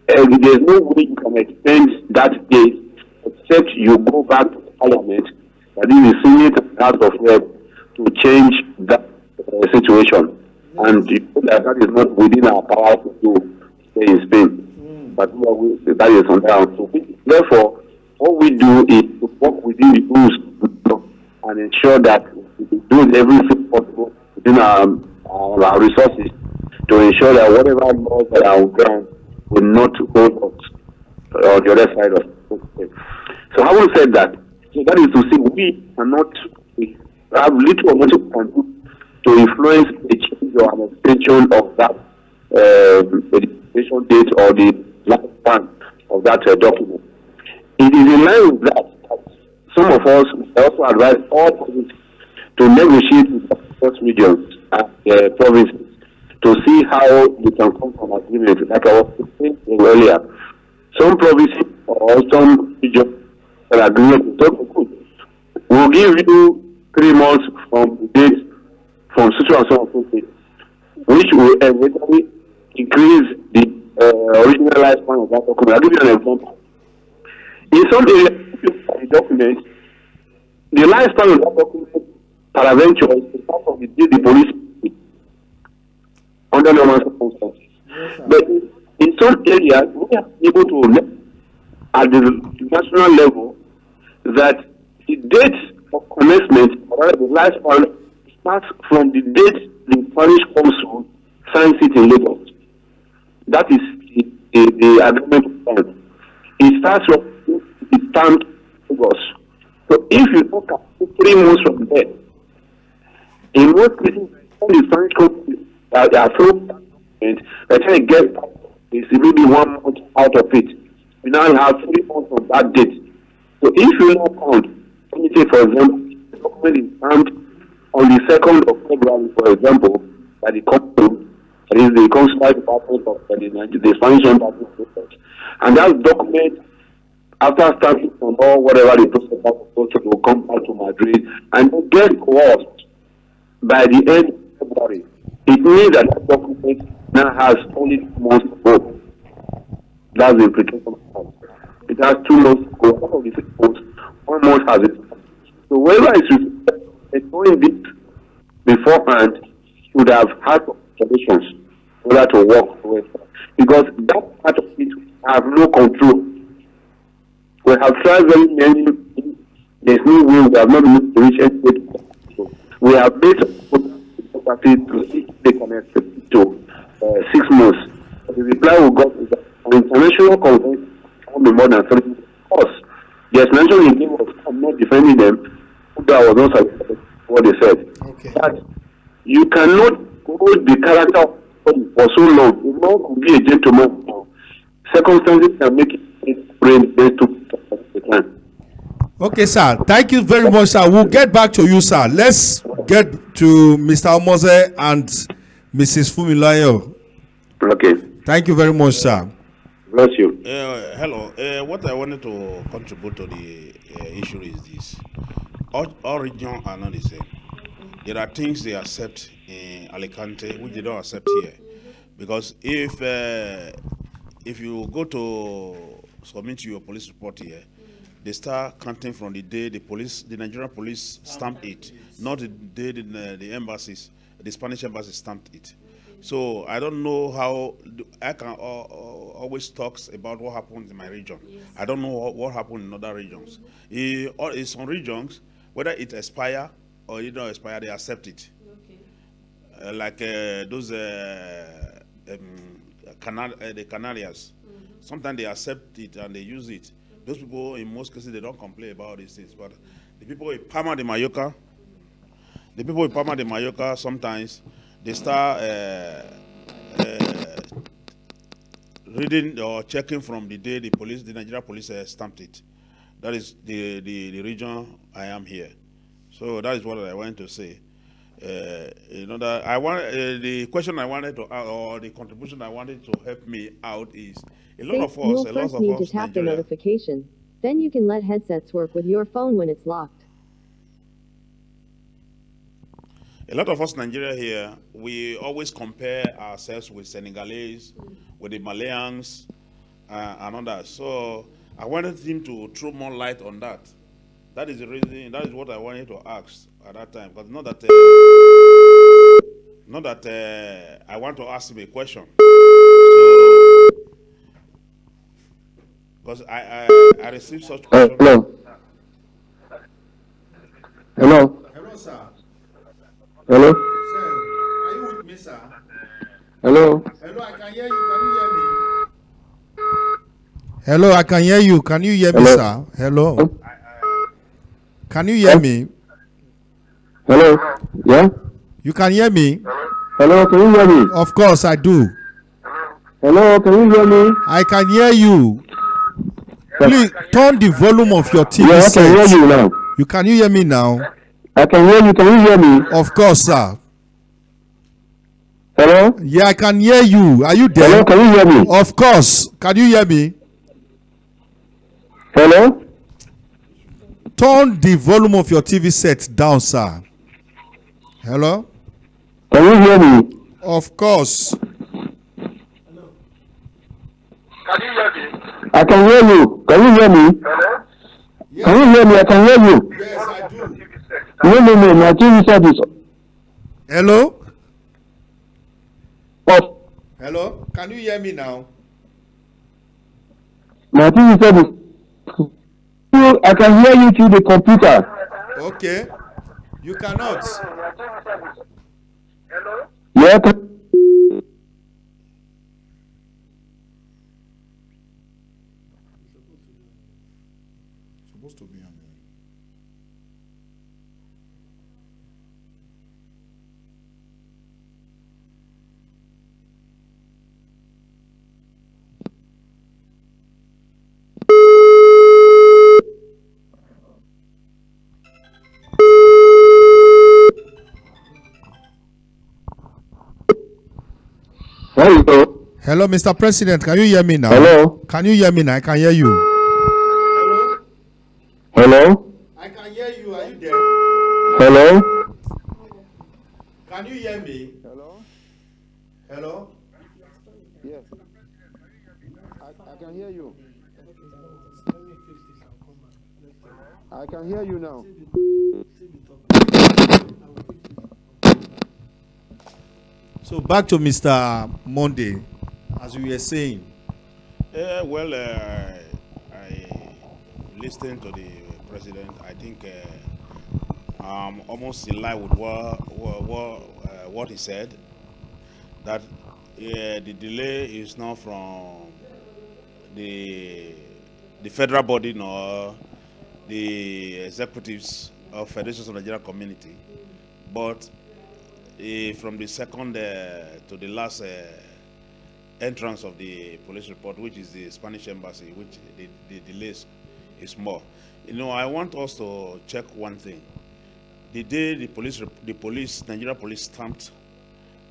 there's no way you can extend that date except you go back to the parliament, that is the Senate and House of Reps, to change that situation. And that is not within our power to do in Spain. But that is on down. So therefore, what we do is to work within the rules and ensure that we do everything possible within our resources to ensure that whatever laws that are on ground will not hold us on the other side of it. So having said that, so that is to say we have little or much can do to influence the change or an extension of that registration date or the lifespan of that document. It is in line with that. Some of us also advise all provinces to negotiate with those regions and provinces to see how they can come from agreement. Like I was saying earlier, some provinces or some regions that agree will give you 3 months from the date from such and so date, which will eventually increase the original lifespan of that document. I'll give you an example. In some areas, the document, the lifespan of that document, paraventure, is the part of the day the police under normal circumstances. Yes, but in some areas, we are able to, at the national level, that the date of commencement, or rather the lifespan, starts from the date the parish council signs it in Lagos. That is the agreement plan. It starts from the stamped Lagos. So if you look at 3 months from there, in most cases, all the parish council that are so by the time you get is maybe 1 month out of it. You now have 3 months from that date. So if you now count, let me say for example, the document is stamped on the 2nd of February, for example, by the company, that is the consular department of the Spanish Embassy, and that document, after starting from all whatever the process that will come back to Madrid and will get coerced by the end of February. It means that that document now has only 2 months to go. That's the implication of that. It has 2 months to go. Out of the 6 months, 1 month has it. So whoever is doing this beforehand should have had solutions in order to work with. Because that part of it have no control. We have tried very many, there's no way we have not been able to reach any. We have made to see if they connect to 6 months. The reply we got is that an international convention can be more than 3 months. Of course, the explanation in name of I'm not defending them, that was not what they said. Okay. That you cannot hold the character of for so long. You know, be a gentleman. Circumstances can make it brain based to the time. Okay, sir. Thank you very much, sir. We'll get back to you, sir. Let's get to Mr. Omoze and Mrs. Fumilayo. Okay. Thank you very much, sir. Bless you. Hello. What I wanted to contribute to the issue is this. All regions are not the same. There are things they accept in Alicante which they don't accept here. Because if you go to submit your police report here, they start counting from the day the Nigerian police stamped it, not the day the embassies, the Spanish embassy stamped it. So I don't know how I can always talk about what happens in my region. Yes. I don't know what happened in other regions. In some regions, whether it expire or it don't expire, they accept it. Okay. Like those the Canarias, sometimes they accept it and they use it. Those people, in most cases, they don't complain about these things. But the people in Palma de Mallorca, sometimes they start reading or checking from the day the Nigerian police stamped it. That is the region I am here. So that is what I wanted to say. That the question I wanted to or the contribution I wanted to help me out is a lot of us. You'll first need to tap the notification. Then you can let headsets work with your phone when it's locked. A lot of us Nigeria here, we always compare ourselves with Senegalese, with the Malayans, and others. So I wanted him to throw more light on that. That is the reason. That is what I wanted to ask at that time. Because not that I want to ask him a question. So because I received such questions. Hello. Hello. Hello, sir. Hello. Sir, are you with me, sir? Hello. Hello, I can hear you. Can you hear me? Hello, I can hear you. Can you hear me, sir? Hello. Can you hear me? Hello. Yeah. You can hear me? Hello. Can you hear me? Of course, I do. Hello. Can you hear me? I can hear you. Please turn the volume of your TV Yeah, I set. can hear you now. Can you hear me now? I can hear you. Can you hear me? Of course, sir. Hello. Yeah, I can hear you. Are you there? Hello. Can you hear me? Of course. Can you hear me? Hello. Turn the volume of your TV set down, sir. Hello? Can you hear me? Of course. Can you hear me? I can hear you. Can you hear me? Hello? Yes. Can you hear me? I can hear you. Yes, I do. No. My TV set is Hello? off. Hello? Can you hear me now? My TV set is. I can hear you through the computer. Okay. You cannot. Hello? Yeah. Supposed to be on there. Hello. Hello, Mr. President. Can you hear me now? Hello. Can you hear me now? I can hear you. Hello. I can hear you. Are you there? Hello. Can you hear me? Hello. Hello? Yes. I can hear you. I can hear you now. So back to Mr. Monday, as we were saying. Well, I listened to the president. I think almost in line with what he said, that the delay is not from the federal body nor the executives of Federation of Nigerian community, but from the second to the last entrance of the police report, which is the Spanish embassy, which the delays is more. You know, I want us to check one thing. The day Nigeria police stamped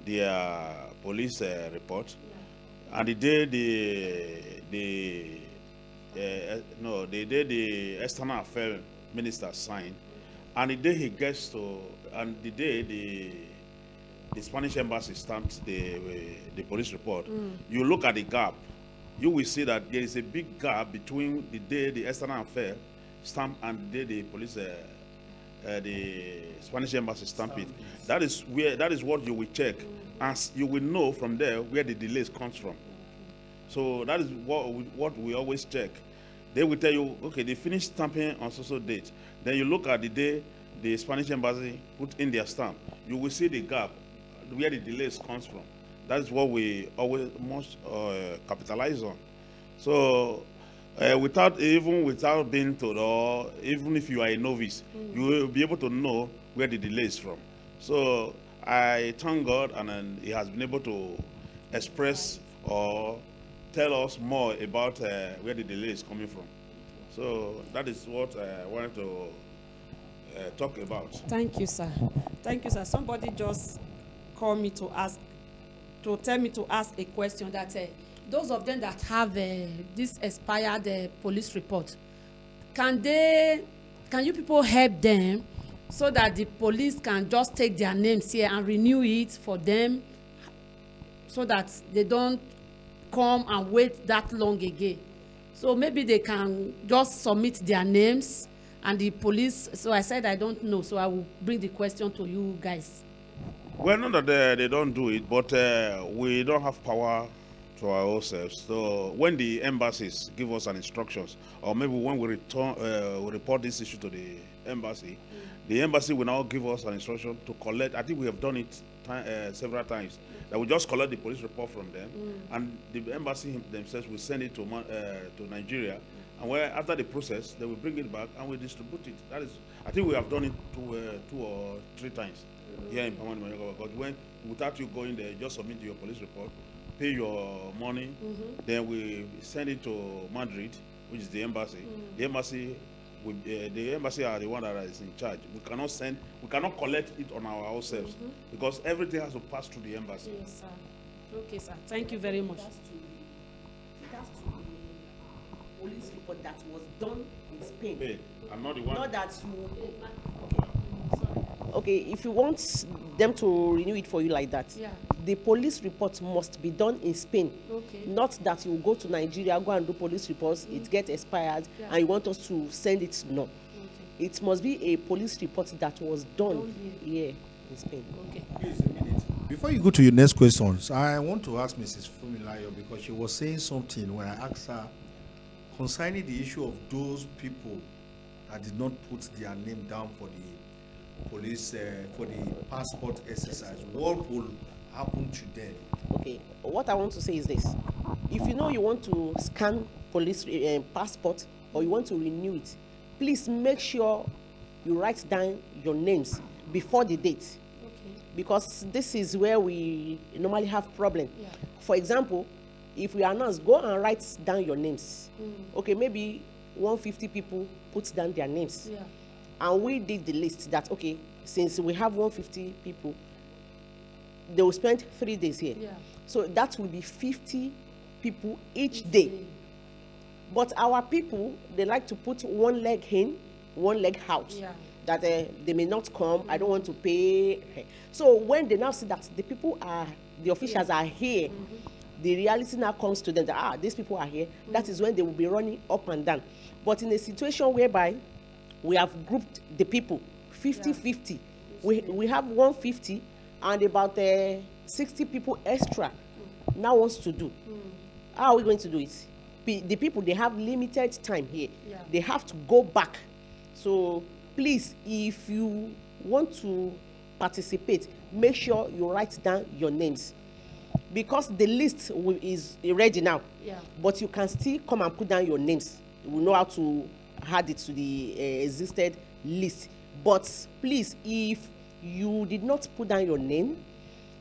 their police report, and the day the external affairs minister signed, and the day he gets to, and the day the Spanish embassy stamped the police report, you look at the gap, you will see that there is a big gap between the day the external affairs stamp and the day the police, the Spanish embassy stamp it. That is what you will check, and you will know from there where the delays comes from. So that is what we always check. They will tell you, okay, they finished stamping on so date. Then you look at the day the Spanish embassy put in their stamp. You will see the gap where the delays comes from. That is what we always must capitalize on. So without being told, or even if you are a novice, you will be able to know where the delay is from. So I thank God, and He has been able to express or tell us more about where the delay is coming from. So that is what I wanted to talk about. Thank you, sir. Thank you, sir. Somebody just called me to tell me to ask a question that those of them that have this expired police report, can you people help them so that the police can just take their names here and renew it for them, so that they don't come and wait that long again? So maybe they can just submit their names and the police. So I said I don't know, so I will bring the question to you guys. Well, not that they don't do it, but we don't have power to our ourselves. So when the embassies give us an instructions, or maybe when we return, we report this issue to the embassy will now give us an instruction to collect. I think we have done it several times. That we just collect the police report from them, and the embassy themselves will send it to Nigeria, and where after the process they will bring it back and we distribute it. That is, I think we have done it two or three times here in Panama. But when without you going there, just submit your police report, pay your money, then we send it to Madrid, which is the embassy. The embassy are the one that is in charge. We cannot collect it on ourselves because everything has to pass through the embassy. Yes, sir. Okay, sir. Thank you very much. That's to the police report that was done in Spain. Hey, I'm not the one. Not that you. Okay, if you want them to renew it for you like that, the police report must be done in Spain. Okay. Not that you go to Nigeria, go and do police reports, it gets expired, and you want us to send it. No. Okay. It must be a police report that was done here in Spain. Okay. Please, a minute. Before you go to your next questions, I want to ask Mrs. Fumilayo because she was saying something when I asked her concerning the issue of those people that did not put their name down for the police for the passport exercise. What will happen to them? Okay, what I want to say is this. If you know you want to scan police passport or you want to renew it, please make sure you write down your names before the date. Okay. Because this is where we normally have problem. For example, if we announce, go and write down your names. Okay, maybe 150 people put down their names. And we did the list that, okay, since we have 150 people, they will spend 3 days here. So that will be 50 people each day. But our people, they like to put one leg in, one leg out. That they may not come, I don't want to pay. So when they now see that the people are, the officials are here, the reality now comes to them that, these people are here, that is when they will be running up and down. But in a situation whereby we have grouped the people 50-50. We have 150 and about 60 people extra now wants to do. How are we going to do it? The people, they have limited time here. They have to go back. So please, if you want to participate, make sure you write down your names. Because the list is ready now. But you can still come and put down your names. We know how to add it to the existed list. But please, if you did not put down your name,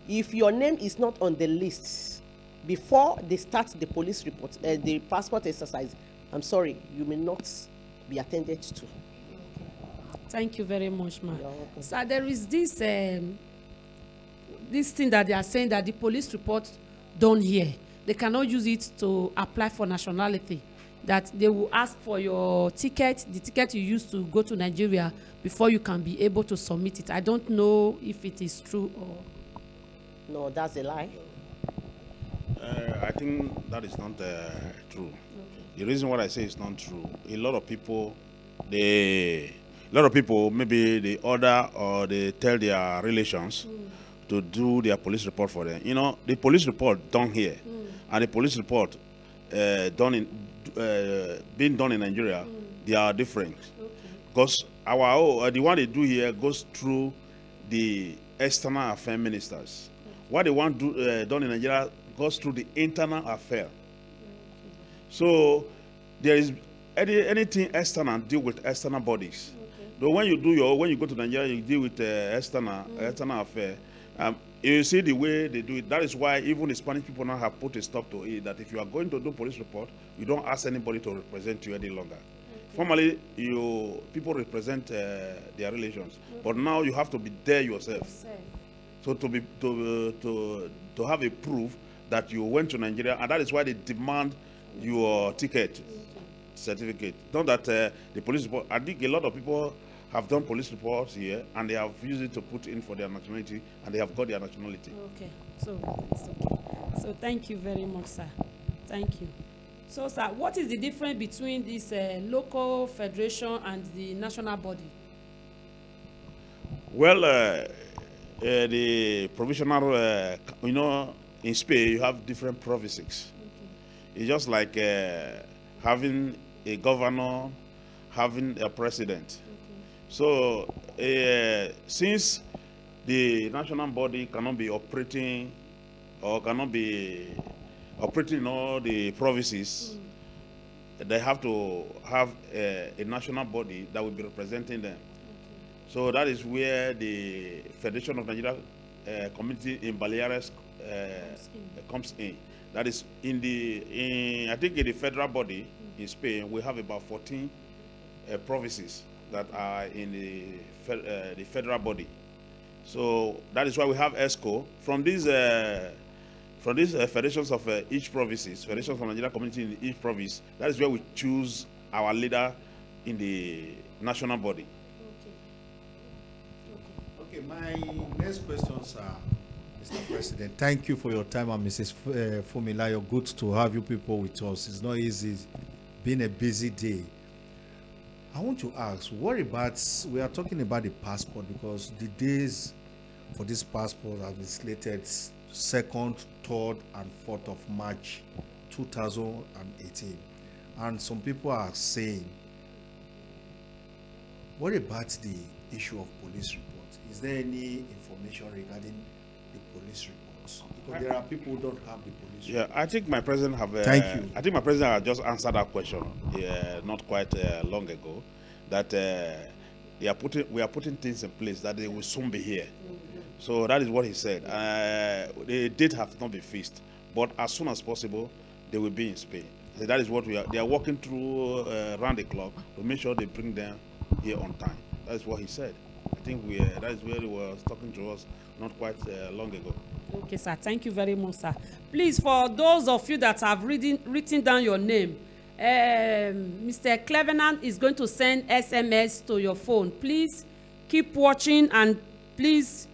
if your name is not on the list before they start the police report, the passport exercise, I'm sorry, you may not be attended to. Thank you very much, ma'am. So there is this this thing that they are saying that the police report done here, they cannot use it to apply for nationality. That they will ask for your ticket, the ticket you used to go to Nigeria, before you can be able to submit it. I don't know if it is true or... No, that's a lie. I think that is not true. Okay. The reason why I say it's not true, a lot of people, maybe they order or they tell their relations to do their police report for them. You know, the police report done here and the police report being done in Nigeria, they are different. Because the one they do here goes through the external affairs ministers. What they want done in Nigeria goes through the internal affair. So there is anything external deal with external bodies. Though when you go to Nigeria, you deal with external affair. You see the way they do it. That is why even the Spanish people now have put a stop to it. That if you are going to do police report, you don't ask anybody to represent you any longer. Formerly, people represent their relations, but now you have to be there yourself. So to have a proof that you went to Nigeria, and that is why they demand your ticket certificate. Not that the police report. I think a lot of people have done police reports here, and they have used it to put in for their nationality, and they have got their nationality. Okay, so it's okay. So thank you very much, sir. Thank you. So, sir, what is the difference between this local federation and the national body? Well, the provisional, in Spain, you have different provinces. It's just like having a governor, having a president. So since the national body cannot be operating or cannot be operating in all the provinces, they have to have a national body that will be representing them. So that is where the Federation of Nigeria Community in Baleares comes in. That is I think in the federal body in Spain, we have about 14 provinces that are in the federal body. So that is why we have ESCO. From these federations of each provinces, federations of Nigeria community in each province, that is where we choose our leader in the national body. Okay, my next question, sir, Mr. President. Thank you for your time, and Mrs. Fumilayo. Good to have you people with us. It's not easy, been a busy day. I want to ask, what about, we are talking about the passport, because the days for this passport have been slated 2nd, 3rd, and 4th of March 2018. And some people are saying, what about the issue of police reports? Is there any information regarding the police reports? Because there are people who don't have the police reports. I think my president have. Thank you. I think my president has just answered that question not quite long ago. That we are putting things in place that they will soon be here. So that is what he said. The date has not been fixed, but as soon as possible, they will be in Spain. So that is what they are working through around the clock to make sure they bring them here on time. That is what he said. I think that is where he was talking to us not quite long ago. Okay, sir. Thank you very much, sir. Please, for those of you that have written down your name, Mr. Clevenant is going to send SMS to your phone. Please keep watching and please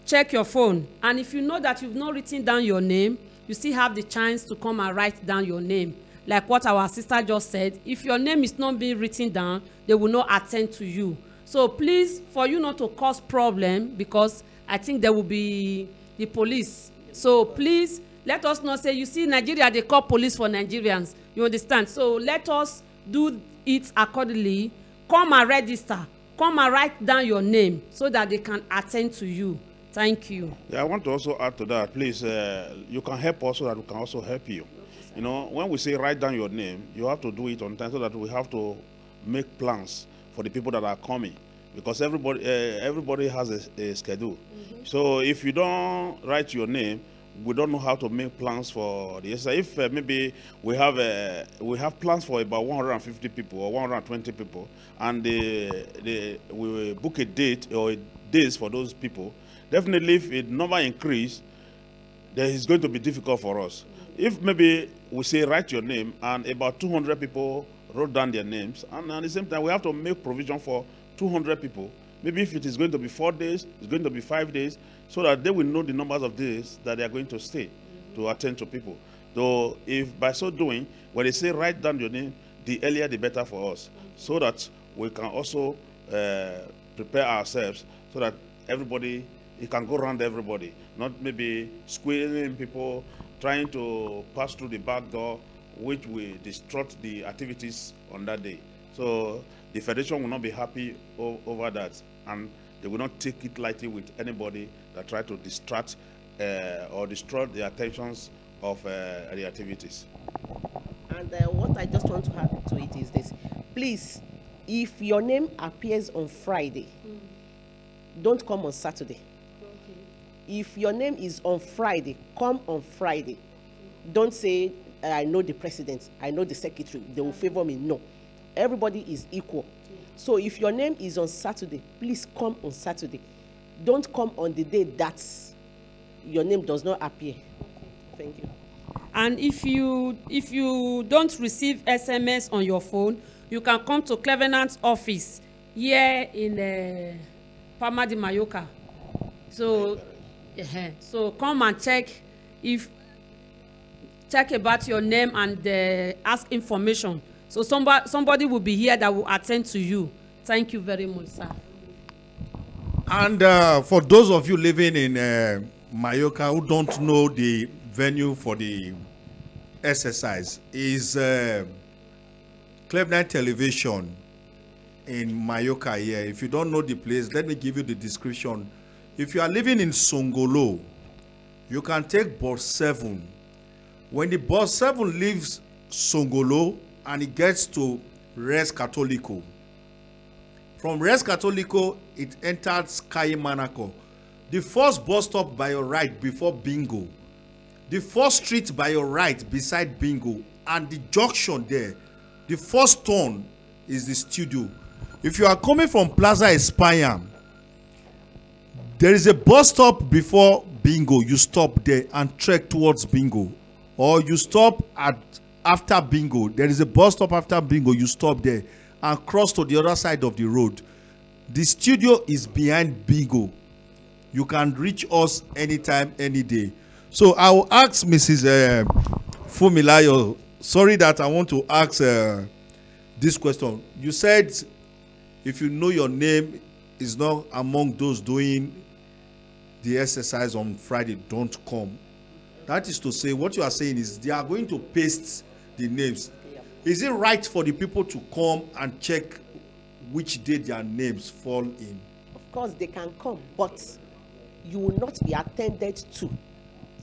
check your phone. And if you know that you've not written down your name, you still have the chance to come and write down your name. Like what our sister just said, if your name is not being written down, they will not attend to you. So please, for you not to cause problem, because I think there will be the police. So please, let us not say, you see, Nigeria, they call police for Nigerians. You understand? So let us do it accordingly. Come and register. Come and write down your name so that they can attend to you. Thank you. Yeah, I want to also add to that. Please, you can help us so that we can also help you. You know, when we say write down your name, you have to do it on time so that we have to make plans for the people that are coming, because everybody has a schedule. So if you don't write your name, we don't know how to make plans for the exercise. If maybe we have plans for about 150 people or 120 people, and we book a date or days for those people, definitely if the number increase, then it's going to be difficult for us. If maybe we say write your name and about 200 people wrote down their names, and at the same time we have to make provision for 200 people. Maybe if it is going to be 4 days, it's going to be 5 days, so that they will know the numbers of days that they are going to stay to attend to people. So if by so doing, when they say write down your name, the earlier the better for us, so that we can also prepare ourselves so that everybody, it can go around everybody, not maybe squeezing people, trying to pass through the back door, which will distort the activities on that day. So the Federation will not be happy over that, and they will not take it lightly with anybody that try to distract or destroy the attentions of the activities. And what I just want to add to it is this. Please, if your name appears on Friday, don't come on Saturday. If your name is on Friday, come on Friday. Don't say, I know the president, I know the secretary, they will favor me. No. Everybody is equal. So if your name is on Saturday, please come on Saturday. Don't come on the day that your name does not appear. Thank you. And if you don't receive SMS on your phone, you can come to Clevenant's office here in Palma de Mallorca. So come and check about your name and ask information. So somebody will be here that will attend to you. Thank you very much, sir. And for those of you living in Mallorca who don't know the venue for the exercise is Club 9 Television in Mayoka here. If you don't know the place, let me give you the description. If you are living in Songolo, you can take bus 7. When the bus 7 leaves Songolo and it gets to Res Catholico, from Res Catholico, it enters Kai Manako. The first bus stop by your right before Bingo. The first street by your right beside Bingo. And the junction there, the first turn is the studio. If you are coming from Plaza Espanya, there is a bus stop before Bingo. You stop there and trek towards Bingo. Or you stop after Bingo. There is a bus stop after Bingo. You stop there and cross to the other side of the road. The studio is behind Bingo. You can reach us anytime, any day. So I will ask Mrs. Fumilayo. Sorry that I want to ask this question. You said if you know your name is not among those doing the exercise on Friday, don't come. That is to say, what you are saying is they are going to paste the names. Is it right for the people to come and check which day their names fall in? Of course, they can come, but you will not be attended to.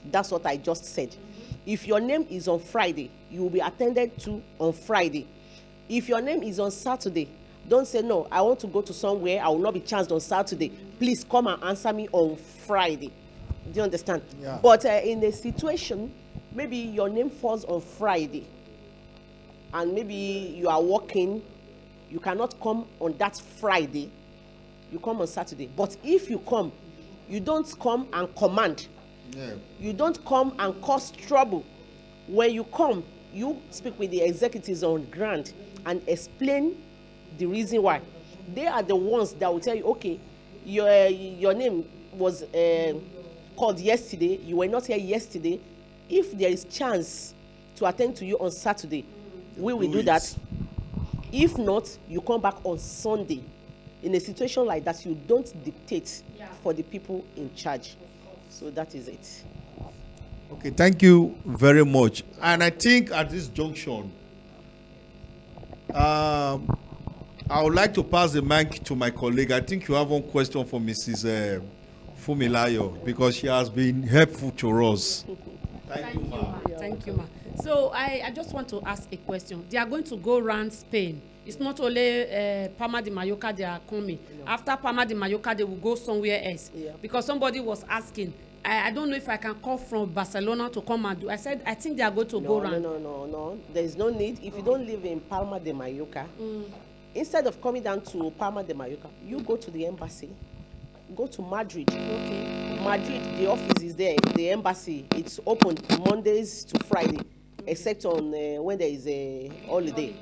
That's what I just said. If your name is on Friday, you will be attended to on Friday. If your name is on Saturday, don't say, no, I want to go to somewhere, I will not be chanced on Saturday. Please come and answer me on Friday. Do you understand? Yeah. But in a situation, maybe your name falls on Friday, and maybe you are working, you cannot come on that Friday, you come on Saturday. But if you come, you don't come and command. Yeah. You don't come and cause trouble. When you come, you speak with the executives on ground and explain the reason why. They are the ones that will tell you, okay, your name was called yesterday, you were not here yesterday. If there is chance to attend to you on Saturday, we will do that. If not, you come back on Sunday. In a situation like that, you don't dictate for the people in charge. So that is it. Okay, thank you very much. And I think at this junction, I would like to pass the mic to my colleague. I think you have one question for Mrs. Fumilayo, because she has been helpful to us. Thank you, ma. Thank you, ma. So I just want to ask a question. They are going to go around Spain. It's not only Palma de Mallorca they are coming. No. After Palma de Mallorca, they will go somewhere else. Yeah. Because somebody was asking, I don't know if I can call from Barcelona to come and do. I said, I think they are going to go around. No. There is no need. If you don't live in Palma de Mallorca, instead of coming down to Palma de Mallorca, you go to the embassy. Go to Madrid. Okay. Madrid, the office is there. The embassy, it's open Mondays to Friday, except on when there is a holiday.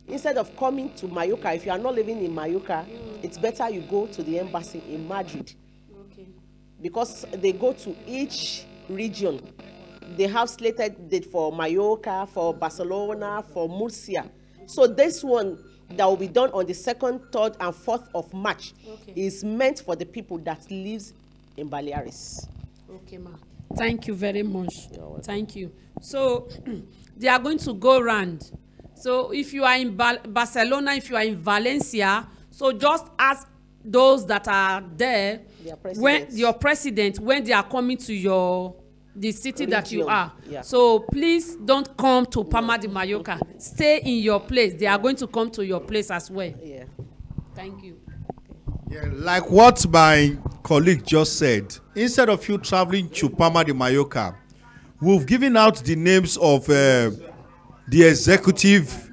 Instead of coming to Mallorca, if you are not living in Mallorca, it's better you go to the embassy in Madrid. Okay. Because they go to each region. They have slated date for Mallorca, for Barcelona, for Murcia. So this one that will be done on the 2nd, 3rd, and 4th of March is meant for the people that lives in Baleares. Okay, ma. Thank you very much. Thank you. So they are going to go around. So if you are in Barcelona, if you are in Valencia, so just ask those that are there, when your president, when they are coming to the city region that you are. Yeah. So please don't come to Palma de Mallorca. Stay in your place. They are going to come to your place as well. Yeah. Thank you. Yeah, like what my colleague just said, instead of you traveling to Palma de Mallorca, we've given out the names of the executive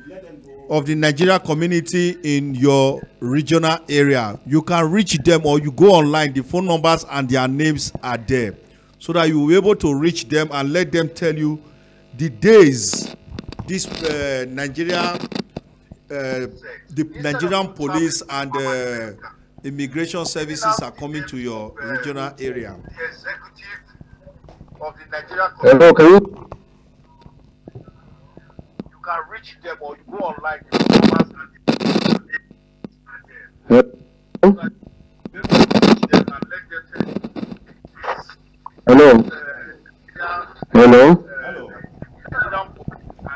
of the Nigeria community in your regional area. You can reach them, or you go online, the phone numbers and their names are there, so that you will be able to reach them and let them tell you the days this the Nigerian police and immigration services are coming to your regional area. The executive of the Nigeria community. Hello, can you? You can reach them, or you go online. Hello. Hello?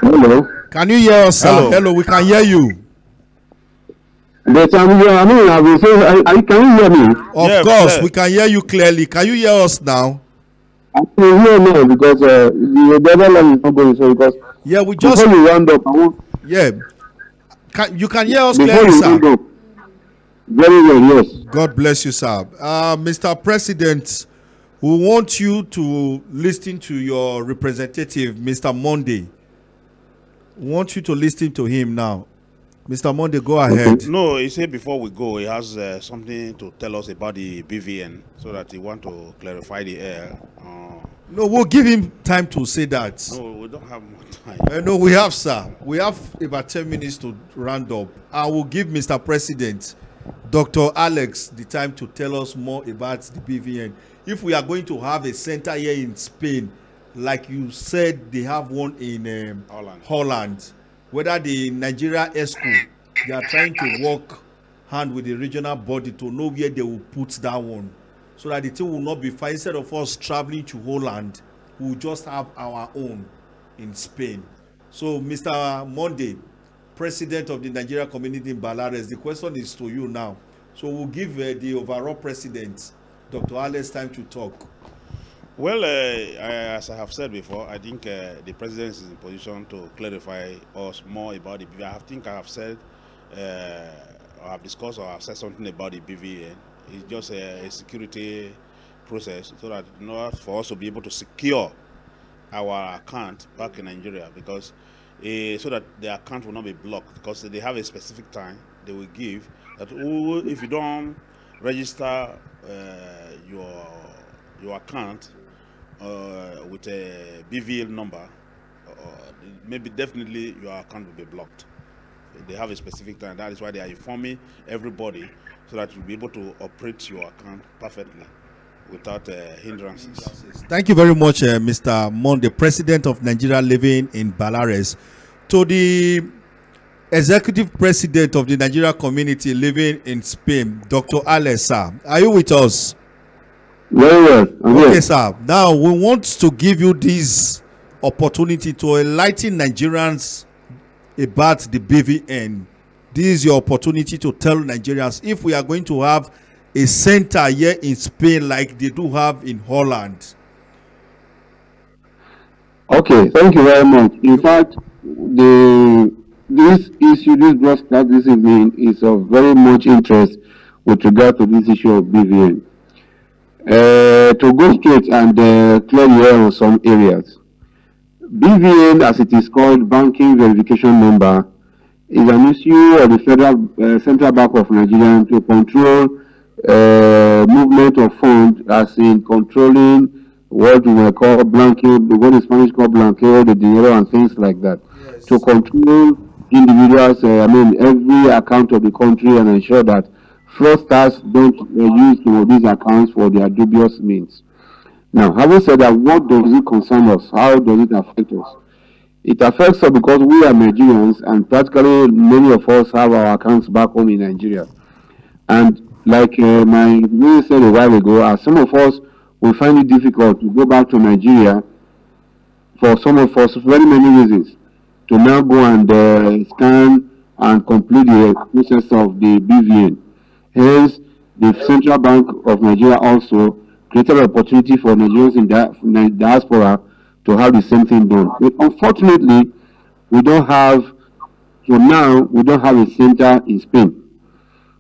Hello? Can you hear us, sir? Hello. Hello, we can hear you. But I'm here. I mean, I've been saying, can you hear me? Of Yeah, course, clear. we can hear you clearly. Can you hear us now? I can hear now because the other line is not going. So because Yeah, we just before you round up, yeah. You can hear us before clearly, you sir. round up, very well, yes. God bless you, sir. Mr. President, we want you to listen to your representative, Mr. Monday. We want you to listen to him now. Mr. Monday, go ahead. No, he said before we go, he has something to tell us about the BVN, so that he want to clarify the air. No, we'll give him time to say that. No, we don't have more time. No, we have, sir. We have about 10 minutes to round up. I will give Mr. President, Dr. Alex, the time to tell us more about the BVN. If we are going to have a center here in Spain, like you said, they have one in Holland. Whether the Nigeria ESCO, they are trying to work hand with the regional body to know where they will put that one, so that the thing will not be far. Instead of us traveling to Holland, we will just have our own in Spain. So, Mr. Monday, President of the Nigeria community in Balares, the question is to you now. So we'll give the overall president, Dr. Alex, time to talk. Well, as I have said before, I think the president is in position to clarify us more about the BVN. I think I have said, or have discussed, or have said something about the BVN. It's just a security process, so that in order for us to be able to secure our account back in Nigeria, because so that the account will not be blocked, because they have a specific time they will give that if you don't register your account with a BVL number, maybe definitely your account will be blocked. They have a specific time. That is why they are informing everybody, so that you'll be able to operate your account perfectly without hindrances. Thank you very much, Mr. Monde, President of Nigeria living in Balares. To the Executive President of the Nigeria community living in Spain, Dr. Alex, sir, are you with us? Very well. Okay, sir. Now, we want to give you this opportunity to enlighten Nigerians about the BVN. This is your opportunity to tell Nigerians if we are going to have a center here in Spain like they do have in Holland. Okay, thank you very much. In fact, this issue, this broadcast this evening is of very much interest with regard to this issue of BVN. To go straight and clear the air on some areas, BVN, as it is called, Banking Verification Number, is an issue of the Federal Central Bank of Nigeria to control movement of funds, as in controlling what we call blanqueo, what in Spanish called blanqueo, the dinero and things like that. Yes. To control individuals, every account of the country, and ensure that fraudsters don't use some of these accounts for their dubious means. Now, having said that, what does it concern us? How does it affect us? It affects us because we are Nigerians, and practically many of us have our accounts back home in Nigeria. And like my lawyer said a while ago, some of us will find it difficult to go back to Nigeria for some of us, very many reasons, to now go and scan and complete the process of the BVN. Hence, the Central Bank of Nigeria also created an opportunity for Nigerians in the diaspora to have the same thing done. But unfortunately, we don't have, for now, we don't have a center in Spain.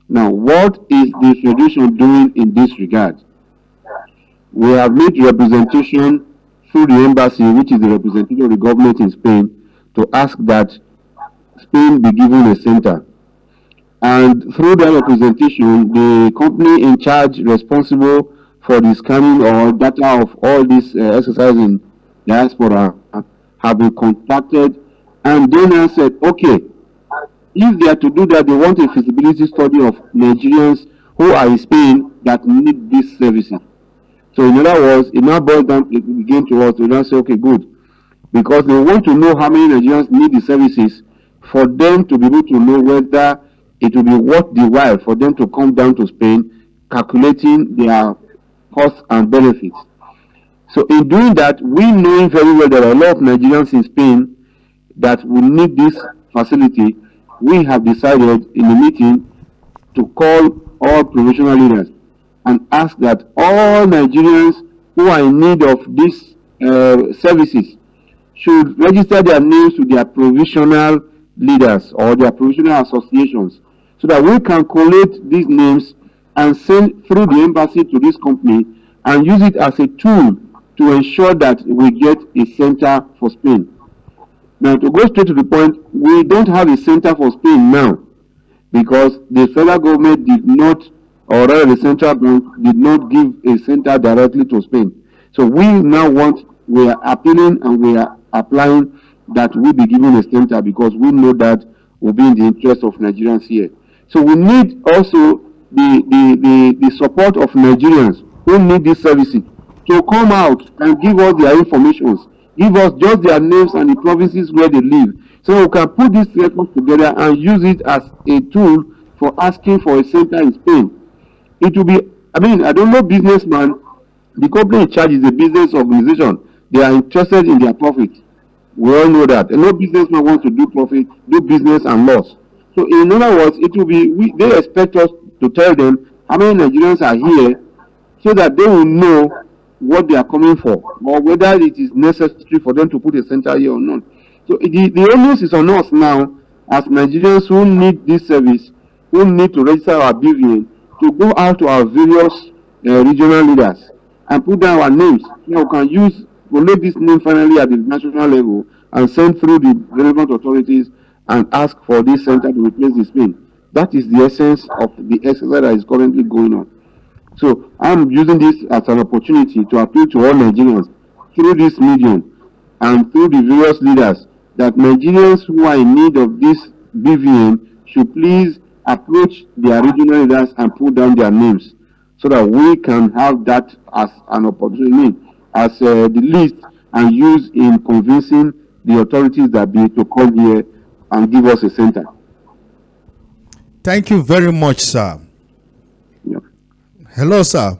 Now, what is the Frderation doing in this regard? We have made representation through the embassy, which is the representative of the government in Spain, to ask that Spain be given a center. And through that representation, the company in charge responsible for the scanning or data of all this exercise in diaspora have been contacted, and they now said, okay, if they are to do that, they want a feasibility study of Nigerians who are in Spain that need these services. So in other words, it now boils down again to us to now say, okay, good, because they want to know how many Nigerians need the services for them to be able to know whether it will be worth the while for them to come down to Spain, calculating their costs and benefits. So in doing that, we knowing very well there are a lot of Nigerians in Spain that will need this facility, we have decided in a meeting to call all provincial leaders and ask that all Nigerians who are in need of these services should register their names to their provisional leaders or their provisional associations, so that we can collate these names and send through the embassy to this company and use it as a tool to ensure that we get a center for Spain. Now, to go straight to the point, we don't have a center for Spain now because the federal government did not, or rather the central bank did not give a center directly to Spain. So we now we are appealing and we are applying that we be given a center because we know that will be in the interest of Nigerians here. So we need also the support of Nigerians who need these services to come out and give us their information, give us just their names and the provinces where they live, so we can put these records together and use it as a tool for asking for a center in Spain. It will be, I mean, I don't know businessman, the company in charge is a business organization. They are interested in their profit. We all know that. And no businessman wants to do profit, do business and loss. So in other words, it will be, they expect us to tell them how many Nigerians are here so that they will know what they are coming for, or whether it is necessary for them to put a center here or not. So the onus is on us now, as Nigerians who need this service, who need to register our BVN, to go out to our various regional leaders and put down our names. So we can collect this name finally at the national level and send through the relevant authorities and ask for this center to replace the Spain. That is the essence of the exercise that is currently going on. So I'm using this as an opportunity to appeal to all Nigerians through this medium and through the various leaders that Nigerians who are in need of this BVN should please approach their regional leaders and put down their names so that we can have that as an opportunity, as the list, and use in convincing the authorities that be to come here and give us a center. Thank you very much, sir. Yeah. Hello, sir.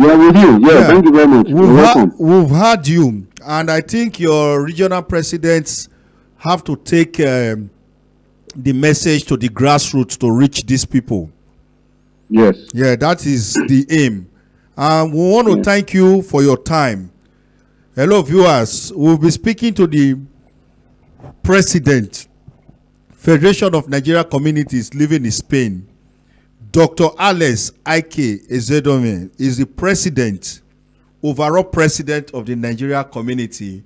Yeah, with you. Yeah, thank you very much. We've heard you, and I think your regional presidents have to take the message to the grassroots to reach these people. Yes. Yeah, that is the aim. We want to thank you for your time. Hello, viewers. We'll be speaking to the President, Federation of Nigeria Communities living in Spain. Dr. Alex Ike Ezedome is the president, overall president of the Nigeria community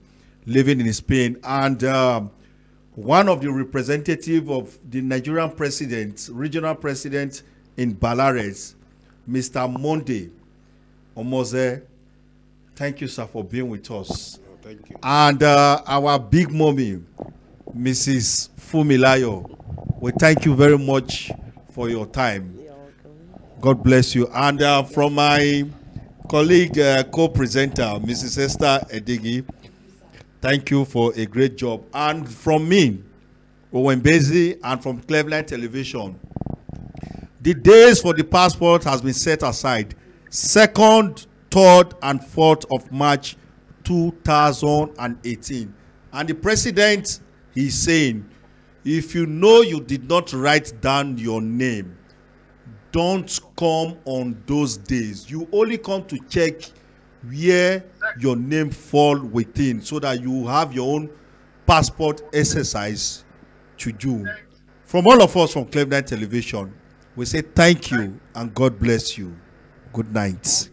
living in Spain, and one of the representatives of the Nigerian president, regional president in Balares, Mr. Monde Omoze. Thank you, sir, for being with us. Oh, thank you. And our big mommy, Mrs. Fumilayo, we thank you very much for your time. You're welcome. God bless you. And from my colleague, co-presenter, Mrs. Esther Edigi, thank you for a great job. And from me, Owen Bezi, and from Cleveland Television, the days for the passport has been set aside. 2nd, 3rd, and 4th of March 2018. And the president is saying, if you know you did not write down your name, don't come on those days. You only come to check where your name fall within, so that you have your own passport exercise to do. From all of us from Cleveland Television, we say thank you and God bless you. Good night.